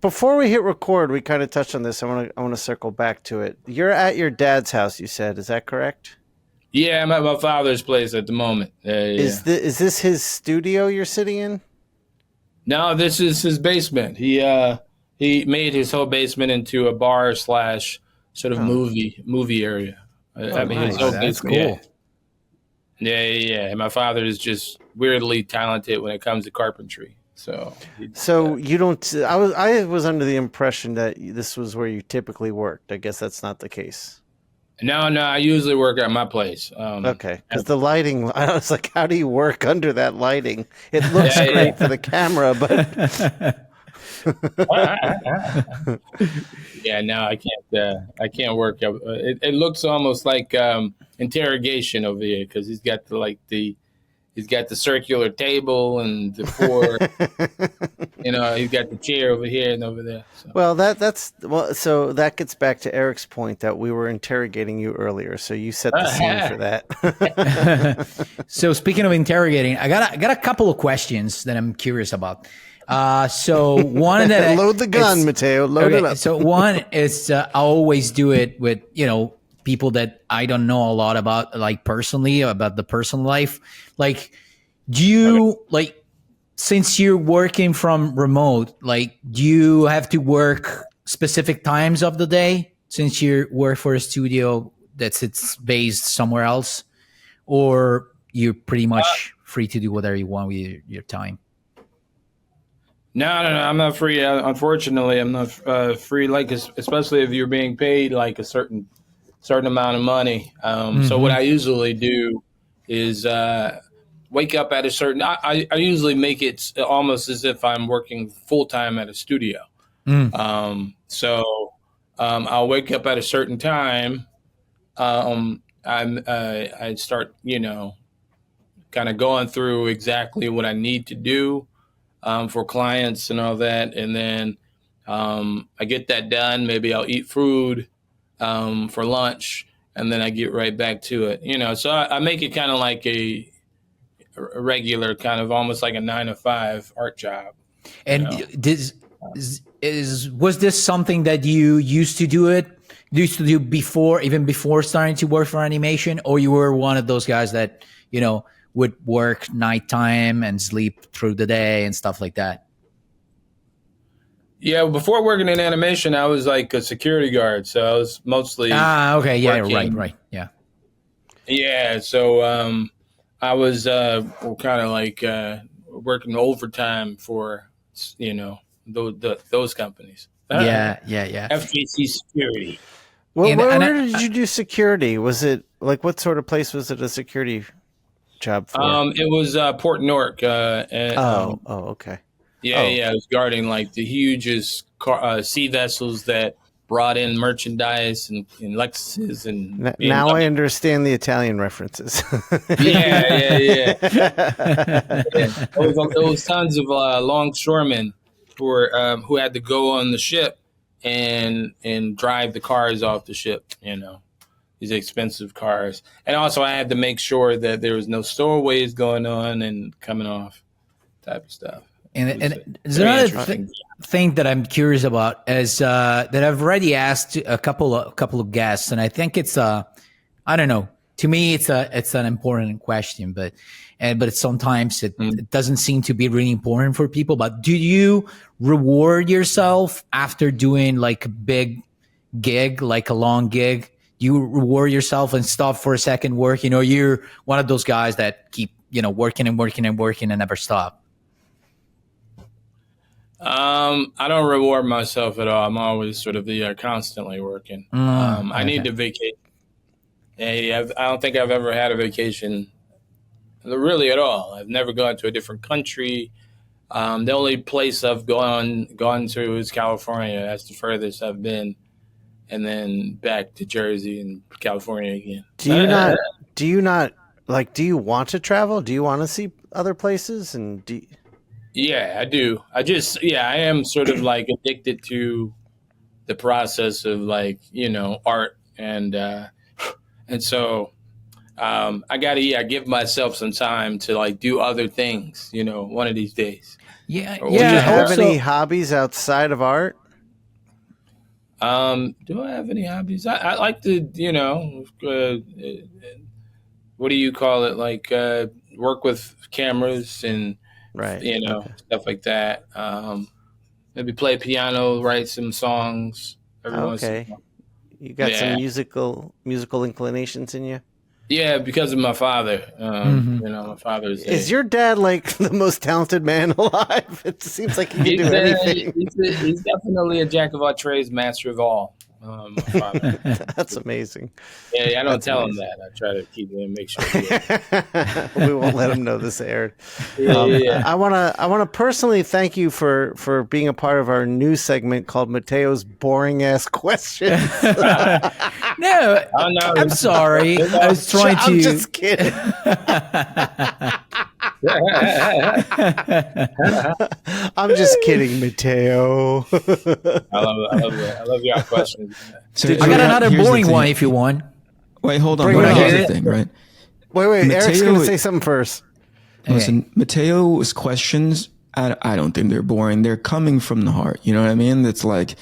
before we hit record, we kind of touched on this. I want to circle back to it. You're at your dad's house, you said. Is that correct? Yeah, I'm at my father's place at the moment. Is this his studio you're sitting in? No, this is his basement. He made his whole basement into a bar / sort of movie area. I mean, nice. That's cool. Yeah. And my father is just weirdly talented when it comes to carpentry. So you don't. I was under the impression that this was where you typically worked. I guess that's not the case. No. I usually work at my place. Okay, because the lighting. I was like, how do you work under that lighting? It looks great for the camera, but. Yeah, no, I can't work. It looks almost like interrogation over here because he's got the circular table and the 4, he's got the chair over here and over there. So. Well, so that gets back to Eric's point that we were interrogating you earlier. So you set the scene for that. So speaking of interrogating, I got a couple of questions that I'm curious about. So one that load the gun, Mattteo. Load it up. So one is I always do it with people that I don't know a lot about, like personally, about the personal life. Like, do you since you're working from remote, like, do you have to work specific times of the day since you work for a studio it's based somewhere else, or you're pretty much free to do whatever you want with your time? No, I'm not free. Unfortunately, I'm not free. Like, especially if you're being paid like a certain amount of money. So what I usually do is wake up at a certain. I usually make it almost as if I'm working full time at a studio. So I'll wake up at a certain time. I start, kind of going through exactly what I need to do. For clients and all that. And then I get that done. Maybe I'll eat food for lunch, and then I get right back to it. So I make it kind of like a regular, kind of almost like a 9 to 5 art job. And was this something that you used to do before starting to work for animation, or you were one of those guys that, would work nighttime and sleep through the day and stuff like that? Yeah, before working in animation, I was like a security guard, so I was mostly okay, yeah, working. right, yeah. Yeah, so I was kind of like working overtime for those companies. Yeah. FJC Security. Well, where did you do security? Was it like, what sort of place was it a security job for? It was Port Newark. Okay. Yeah, I was guarding like the hugest sea vessels that brought in merchandise and Lexuses and. Now I understand the Italian references. Yeah. It was tons of longshoremen who had to go on the ship and drive the cars off the ship. These expensive cars, and also I had to make sure that there was no stowaways going on and coming off, type of stuff. And there's another thing that I'm curious about is that I've already asked a couple of guests, and I think it's I don't know. To me, it's an important question, but sometimes it doesn't seem to be really important for people. But do you reward yourself after doing like a big gig, like a long gig? Do you reward yourself and stop for a second work? You're one of those guys that keep working and working and working and never stop. I don't reward myself at all. I'm always sort of constantly working. I need to vacate. I don't think I've ever had a vacation really at all. I've never gone to a different country. The only place I've gone to is California. That's the furthest I've been, and then back to Jersey and California again. Do you want to travel? Do you want to see other places? Yeah, I do. I am sort of like addicted to the process of like, art. And so I got to give myself some time to like do other things, one of these days. Yeah. Do you have any hobbies outside of art? Do I have any hobbies? I like to, what do you call it? Like work with cameras and stuff like that. Maybe play piano, write some songs. Okay. You got some musical inclinations in you? Yeah, because of my father. My father's. Is your dad like the most talented man alive? It seems like he can do anything. He's definitely a jack of all trades, master of all. My father. That's amazing. Yeah, I don't tell him that. I try to keep him, make sure. We won't let him know this aired. Yeah. I want to personally thank you for being a part of our new segment called Matteo's boring ass questions. No, I'm sorry. I was trying to. I'm just kidding. I'm just kidding, Matteo. I love your questions. So I got another boring one if you want. Wait, hold on. Bring it Here's on. the thing, right? Wait. Matteo, Eric's going to say something first. Listen, Matteo's questions, I don't think they're boring. They're coming from the heart. You know what I mean? It's like,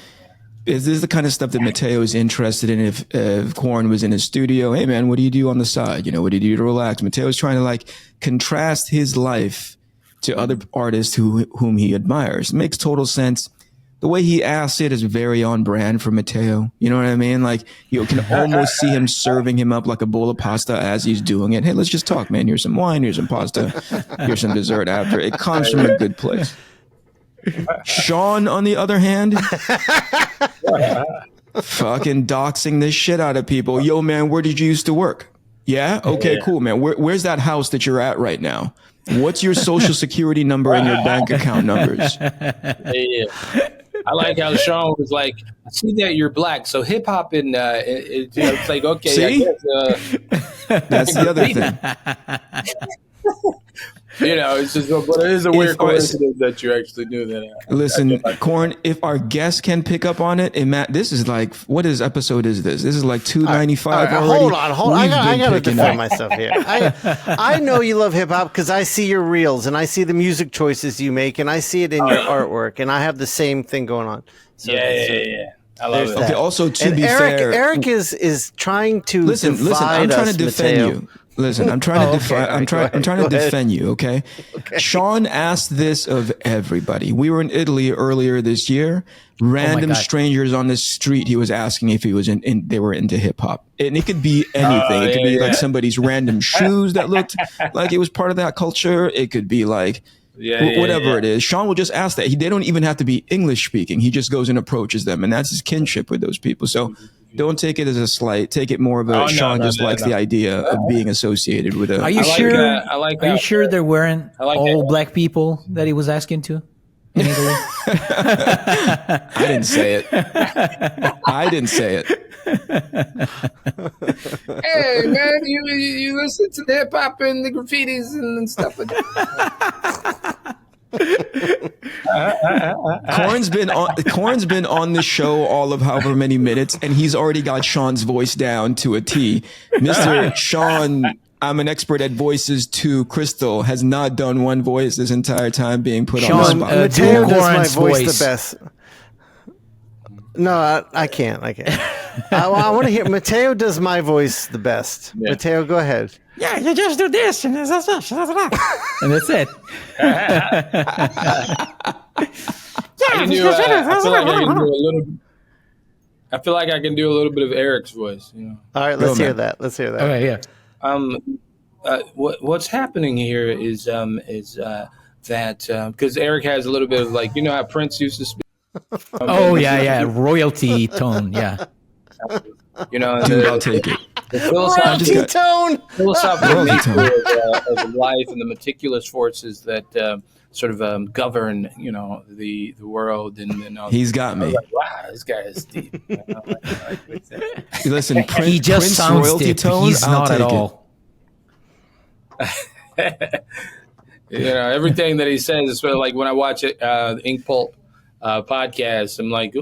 is this the kind of stuff that Mattteo is interested in? If Coran was in his studio, hey man, what do you do on the side? What do you do to relax? Matteo's trying to like contrast his life to other artists whom he admires. It makes total sense. The way he asks it is very on brand for Mattteo. You know what I mean? Like you can almost see him serving him up like a bowl of pasta as he's doing it. Hey, let's just talk, man. Here's some wine. Here's some pasta. Here's some dessert after. It comes from a good place. Shawn, on the other hand, fucking doxing the shit out of people. Yo, man, where did you used to work? Yeah? Okay, cool, man. Where's that house that you're at right now? What's your social security number and your bank account numbers? Yeah. I like how Shawn was like, I see that you're black, so hip hop and it's like, okay, see? I guess, That's the other thing. It's just, but it is a weird coincidence that you actually knew that. Listen, Coran, if our guest can pick up on it, and Matt, this is like, what episode is this? This is like 295 already. Hold on. I got to defend myself here. I know you love hip hop because I see your reels and I see the music choices you make and I see it in your artwork, and I have the same thing going on. So, yeah. I love it. Okay, also, to and be fair, Eric is trying to listen. I'm trying to defend you. Listen, I'm trying to I'm trying to defend you. Okay? Shawn asked this of everybody. We were in Italy earlier this year. Random strangers on the street. He was asking if he was they were into hip hop, and it could be anything. It could be like somebody's random shoes that looked like it was part of that culture. It could be like. Whatever it is, Shawn will just ask that. They don't even have to be English speaking. He just goes and approaches them, and that's his kinship with those people. So don't take it as a slight. Take it more of a Shawn likes the idea of being associated with a. Are you sure? Are you sure there weren't all black people that he was asking to in Italy? I didn't say it. Hey man, you listen to the hip hop and the graffitis and stuff like that. Coran's been on the show all of however many minutes, and he's already got Shawn's voice down to a T. Mr. Shawn, I'm an expert at voices too. Crystal has not done one voice this entire time being put on the spot. Mattteo does my voice the best. No, I can't. I want to hear. Mattteo does my voice the best. Yeah. Mattteo, go ahead. Yeah, you just do this and that's it. I feel like I can do a little bit of Eric's voice. All right, let's hear that. Okay, yeah. What's happening here is that because Eric has a little bit of like how Prince used to speak. Royalty tone, yeah. Dude, I'll take it. The philosophical nature of life and the meticulous forces that sort of govern, the world. And he's got me. Like, wow, this guy is deep. Listen, he just Prince sounds royalty deep. tone. He's not at all. Everything that he says is sort of like when I watch it, INKPULP podcast. I'm like,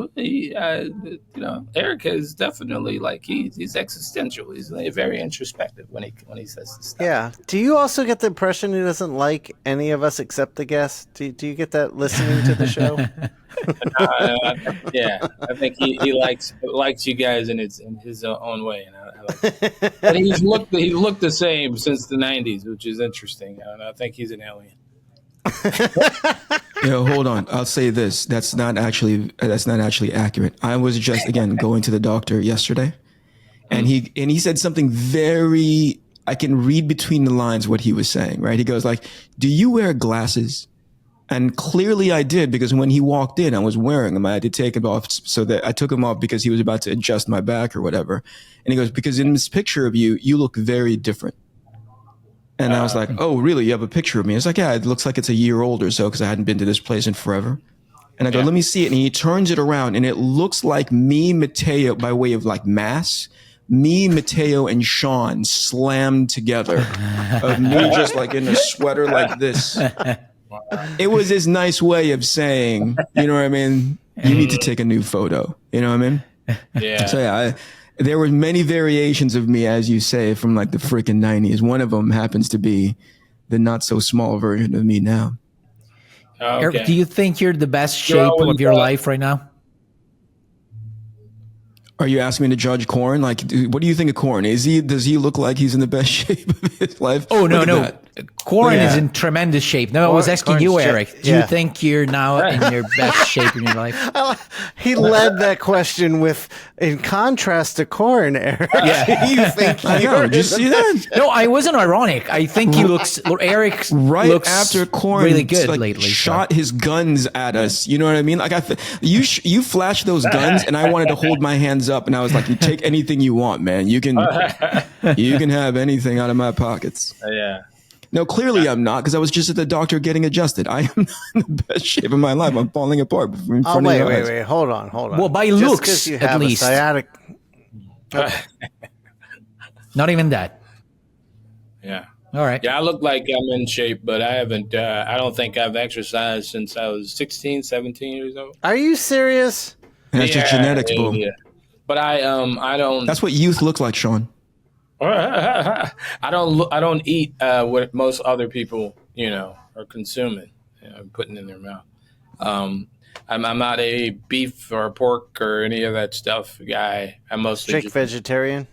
Eric is definitely like he's existential. He's like very introspective when he says this stuff. Yeah. Do you also get the impression he doesn't like any of us except the guests? Do you get that listening to the show? Yeah, I think he likes you guys in his own way, and I like it. But he's looked the same since the '90s, which is interesting. And I think he's an alien. Hold on. I'll say this. That's not actually accurate. I was just again going to the doctor yesterday, and he said something very. I can read between the lines what he was saying. Right? He goes like, "Do you wear glasses?" And clearly I did, because when he walked in, I was wearing them. I had to take them off, so that I took them off because he was about to adjust my back or whatever. And he goes, "Because in this picture of you, you look very different." And I was like, "Oh, really? You have a picture of me?" It's like, "Yeah, it looks like it's a year old or so because I hadn't been to this place in forever." And I go, "Let me see it." And he turns it around, and it looks like me, Mattteo, by way of like mass, me, Mattteo, and Shawn slammed together, of me just like in a sweater like this. It was his nice way of saying, you know what I mean? You need to take a new photo. You know what I mean? Yeah. So yeah, there were many variations of me, as you say, from like the freaking 90s. One of them happens to be the not so small version of me now. Okay. Eric, do you think you're the best shape of your life right now? Are you asking me to judge Coran? Like, what do you think of Coran? Does he look like he's in the best shape of his life? Oh, no. Coran is in tremendous shape. No, I was asking you, Eric. Do you think you're now in your best shape in your life? He led that question with, in contrast to Coran, Eric. Yeah. You think I know. Did you see that? No, I wasn't ironic. I think Eric right looks after Coran really good like, lately. Shot his guns at us. You know what I mean? Like you flashed those guns, and I wanted to hold my hands up, and I was like, "You take anything you want, man. You can have anything out of my pockets." Yeah. No, clearly I'm not, because I was just at the doctor getting adjusted. I am not in the best shape of my life. I'm falling apart in front of your eyes. Wait. Hold on. Well, by looks, you at have least. a sciatic. Not even that. Yeah. All right. Yeah, I look like I'm in shape, but I haven't. I don't think I've exercised since I was 16, 17 years old. Are you serious? That's just genetics, bro. Yeah. But I don't. That's what youth look like, Shawn. I don't eat what most other people, are consuming, putting in their mouth. I'm not a beef or pork or any of that stuff guy. I'm mostly Strict vegetarian.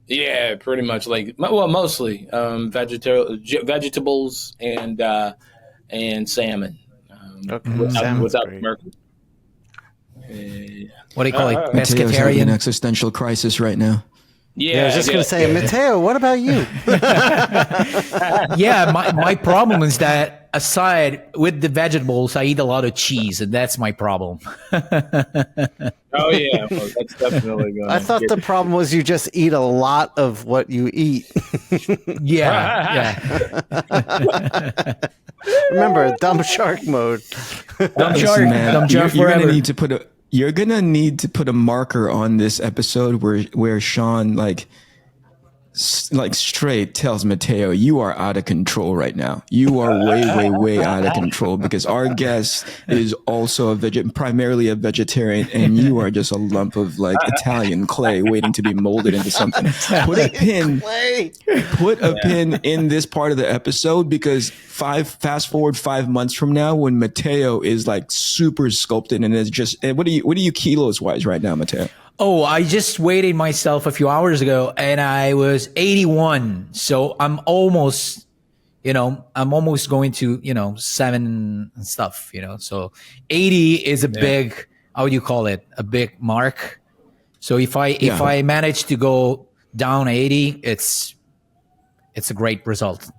Yeah, pretty much mostly vegetables and salmon. Okay, Without great. mercury. What do you call it? Matteo's having an Pescatarian? existential crisis right now. Yeah, I was just going to say, Mattteo, what about you? Yeah, my problem is that aside with the vegetables, I eat a lot of cheese, and that's my problem. Oh yeah, well, that's definitely going. I thought the problem was you just eat a lot of what you eat. Yeah. Remember, dumb shark mode. Dumb Listen, shark, man, dumb shark you're gonna forever. need to put a marker on this episode where Shawn like straight tells Mattteo, you are out of control right now. You are way out of control because our guest is also primarily a vegetarian, and you are just a lump of like Italian clay waiting to be molded into something. Put a pin in this part of the episode because fast forward 5 months from now when Mattteo is like super sculpted and is just, what are you kilos wise right now, Mattteo? Oh, I just weighed myself a few hours ago and I was 81. So I'm almost going to, 7 and stuff, so 80 is a big, how do you call it? A big mark. So if I manage to go down 80, it's a great result.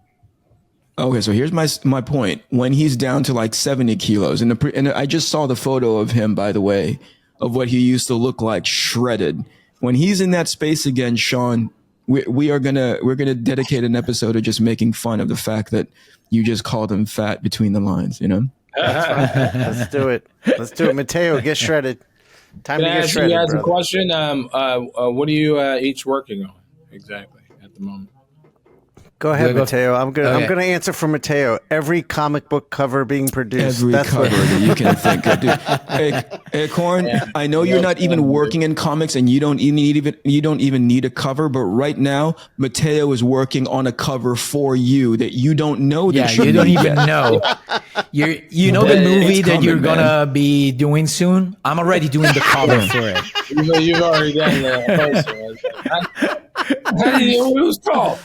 Okay, so here's my point. When he's down to like 70 kilos, and I just saw the photo of him, by the way, of what he used to look like, shredded. When he's in that space again, Shawn, we're gonna dedicate an episode of just making fun of the fact that you just called him fat between the lines. Let's do it. Mattteo, get shredded. Time to get shredded, You ask a brother. question. What are you each working on exactly at the moment? Go ahead, Go- Mattteo. I'm Okay. gonna answer for Mattteo. Every comic book cover being produced. Every That's cover what. that you can think of, dude. Hey, Coran, I know you're not even working in comics, and you don't even need a cover. But right now, Mattteo is working on a cover for you that you don't know. Yeah, That you don't need even yet. know. You know the movie It's that you're coming, gonna be doing soon? I'm already doing the cover for it. You've already done the poster. How do you know what it was called?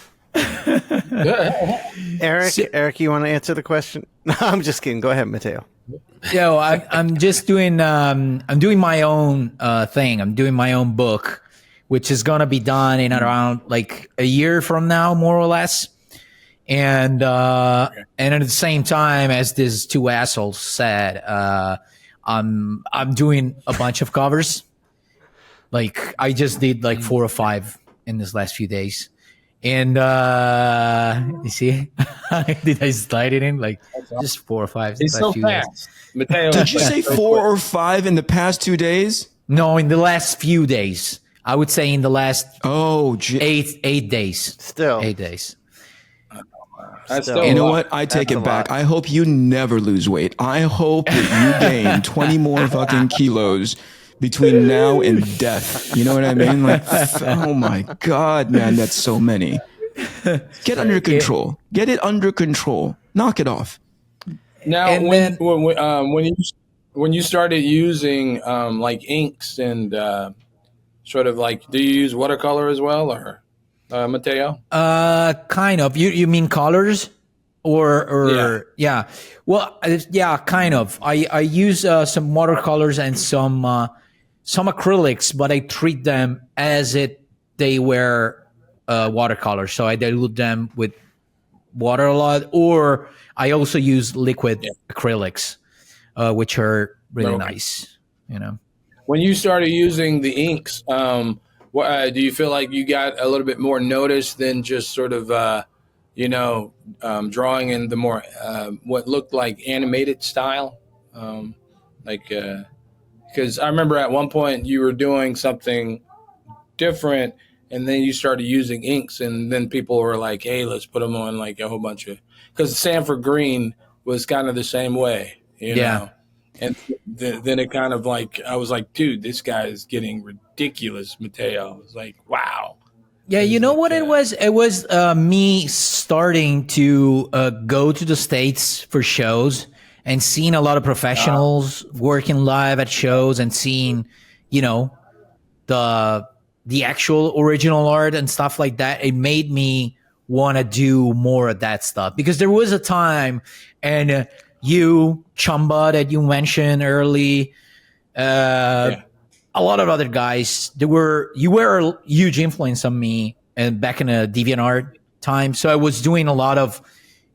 Eric, you want to answer the question? No, I'm just kidding. Go ahead, Mattteo. I'm just doing I'm doing my own thing. I'm doing my own book, which is gonna be done in around like a year from now, more or less. And at the same time, as these two assholes said, I'm doing a bunch of covers. Like I just did like 4 or 5 in this last few days. And you see, did I slide it in like just 4 or 5? He's so few days. fast. Mattteo, Did you say 4 or 5 in the past 2 days? No, in the last few days. I would say in the last Oh, 8 days. Still. 8 days. That's Still. still you a know lot. what? I take That's it a back. lot. I hope you never lose weight. I hope that you gain 20 more fucking kilos between now and death. You know what I mean? Like, oh my God, man, that's so many. Get under control. Get it under control. Knock it off. Now, And then- when you started using like inks and sort of like, do you use watercolor as well, or Mattteo? Kind of. You mean colors? Or yeah. Well, yeah, kind of. I use some watercolors and some acrylics, but I treat them as they were watercolors. So I dilute them with water a lot, or I also use liquid acrylics, which are really nice. When you started using the inks, what do you feel like you got a little bit more notice than just sort of drawing in the more what looked like animated style, because I remember at one point you were doing something different and then you started using inks, and then people were like, "Hey, let's put them on like a whole bunch of," because Sanford Green was kind of the same way, you know. And then it kind of like I was like, "Dude, this guy is getting ridiculous." Mattteo, I was like, "Wow." Yeah, you know what it was? It was me starting to go to the States for shows and seeing a lot of professionals working live at shows and seeing, you know, the actual original art and stuff like that. It made me want to do more of that stuff because there was a time, and you, Chumba, that you mentioned early, a lot of other guys, you were a huge influence on me and back in the DeviantArt time. So I was doing a lot of,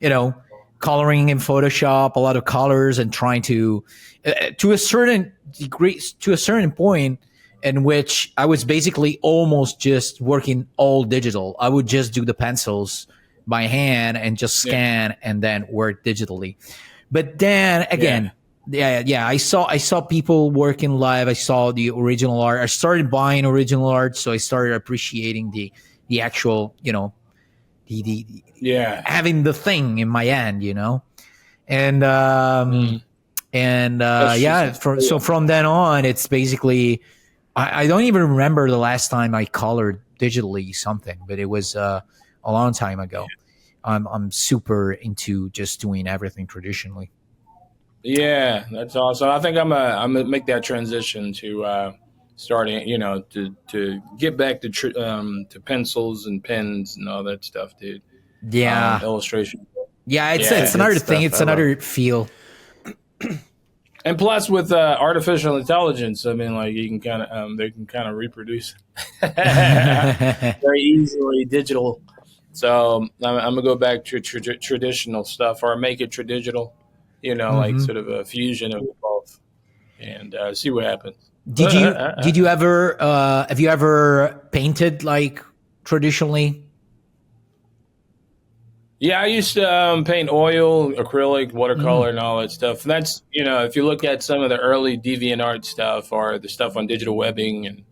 you know, coloring in Photoshop, a lot of colors, and trying to a certain degree, to a certain point in which I was basically almost just working all digital. I would just do the pencils by hand and just scan and then work digitally. But then again, I saw people working live. I saw the original art. I started buying original art, so I started appreciating the actual, you know, the having the thing in my hand, you know, and so from then on, it's basically I don't even remember the last time I colored digitally something, but it was a long time ago. I'm super into just doing everything traditionally. Yeah, that's awesome. I think I'm gonna make that transition to starting, you know, to get back to pencils and pens and all that stuff, dude. Yeah, illustration. Yeah, it's another thing. It's another feel. And plus, with artificial intelligence, I mean, like you can kind of they can kind of reproduce very easily digital. So I'm gonna go back to traditional stuff or make it tradigital. You know, like sort of a fusion of both, and see what happens. Did you ever have you ever painted like traditionally? Yeah, I used to paint oil, acrylic, watercolor, and all that stuff. And that's, you know, if you look at some of the early DeviantArt stuff or the stuff on digital webbing and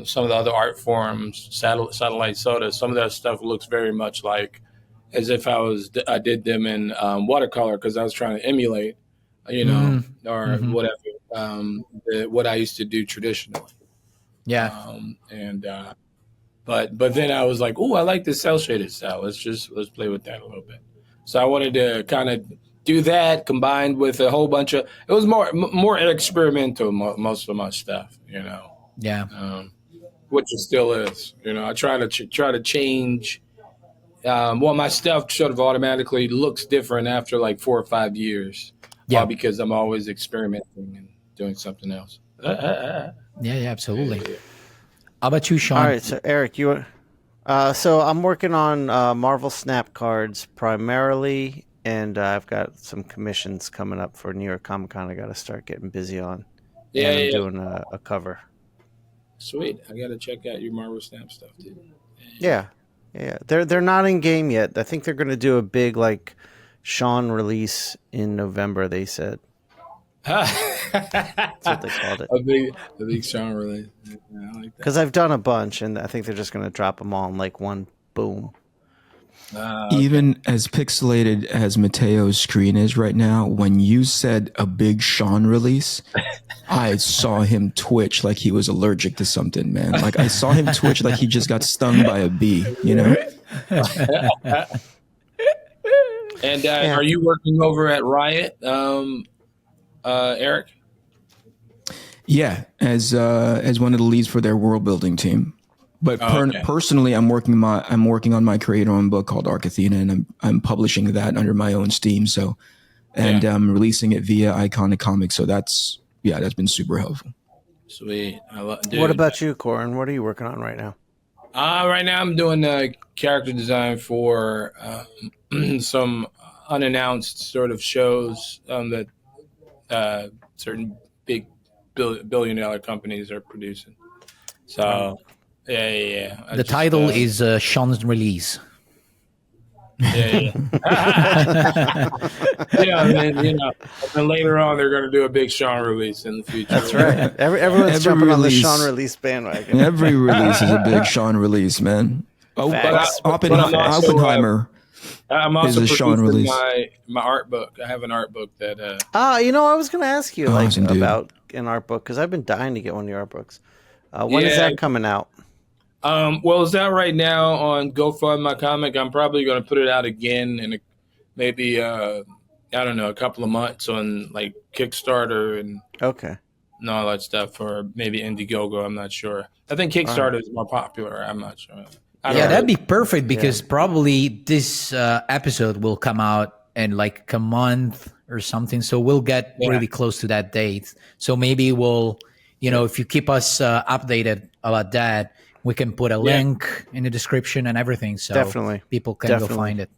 some of the other art forms, satellite soda, some of that stuff looks very much like as if I did them in watercolor because I was trying to emulate, you know, or whatever, what I used to do traditionally. Yeah. But then I was like, oh, I like the cell shaded style. Let's play with that a little bit. So I wanted to kind of do that combined with a whole bunch of. It was more experimental most of my stuff, you know. Yeah. Which it still is, you know. I try to change. Well, my stuff sort of automatically looks different after like 4 or 5 years. Yeah. Because I'm always experimenting and doing something else. Yeah, absolutely. Yeah. How about you, Shawn? All right, so Eric, so I'm working on Marvel Snap cards primarily, and I've got some commissions coming up for New York Comic Con. I got to start getting busy on. Yeah, I'm doing a cover. Sweet, I got to check out your Marvel Snap stuff, dude. Yeah. They're not in game yet. I think they're going to do a big like Shawn release in November. They said. That's what they called it. A big Shawn release. Yeah, I like that. Because I've done a bunch, and I think they're just going to drop them all in like one boom. Okay. Even as pixelated as Matteo's screen is right now, when you said a big Shawn release, I saw him twitch like he was allergic to something, man. Like I saw him twitch like he just got stung by a bee, you know? And are you working over at Riot, Eric? Yeah, as one of the leads for their world building team. But personally, I'm working on my creator-owned book called Arc Athena, and I'm publishing that under my own Steam. So, and I'm releasing it via Iconic Comics. So that's been super helpful. Sweet. What about you, Coran? What are you working on right now? Right now, I'm doing character design for some unannounced sort of shows that certain big billion-dollar companies are producing. So, yeah. The title is Shawn's Release. Yeah. And later on they're going to do a big Shawn release in the future. That's right. Everyone's Every jumping on the release. Shawn release bandwagon. Every release is a big Shawn release, man. Facts. Oppenheimer. I'm also is a Shawn producing release. my art book. I have an art book that. I was going to ask you Awesome, dude. about an art book because I've been dying to get one of your art books. When is that coming out? Well, it's out right now on GoFundMe comic. I'm probably going to put it out again in maybe I don't know, a couple of months on like Kickstarter and all that stuff, or maybe Indiegogo. I'm not sure. I think Kickstarter is more popular. I'm not sure. That'd be perfect because probably this episode will come out in like a month or something. So we'll get really close to that date. So maybe we'll, if you keep us updated about that, we can put a link in the description and everything. So definitely people can go find it.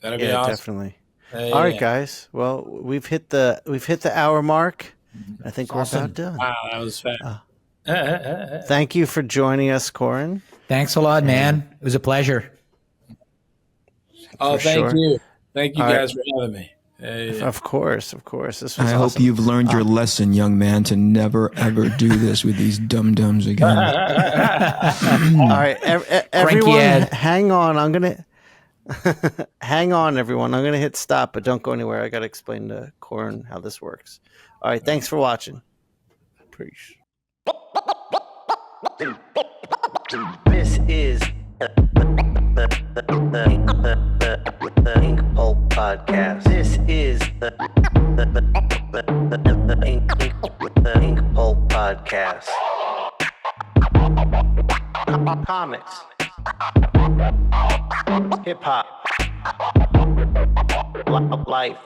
That'd be awesome. Definitely. All right, guys. Well, we've hit the hour mark. I think we're about done. Wow, that was fast. Thank you for joining us, Coran. Thanks a lot, man. It was a pleasure. Oh, thank you. Thank you guys for having me. Of course. This was I hope you've learned your lesson, young man, to never ever do this with these dum-dums again. All right, everyone, hang on. I'm gonna hang on, everyone. I'm gonna hit stop, but don't go anywhere. I gotta explain to Coran how this works. All right, thanks for watching. Peace. This is the INKPULP Podcast. This is the INKPULP Podcast. Comics, hip hop, life.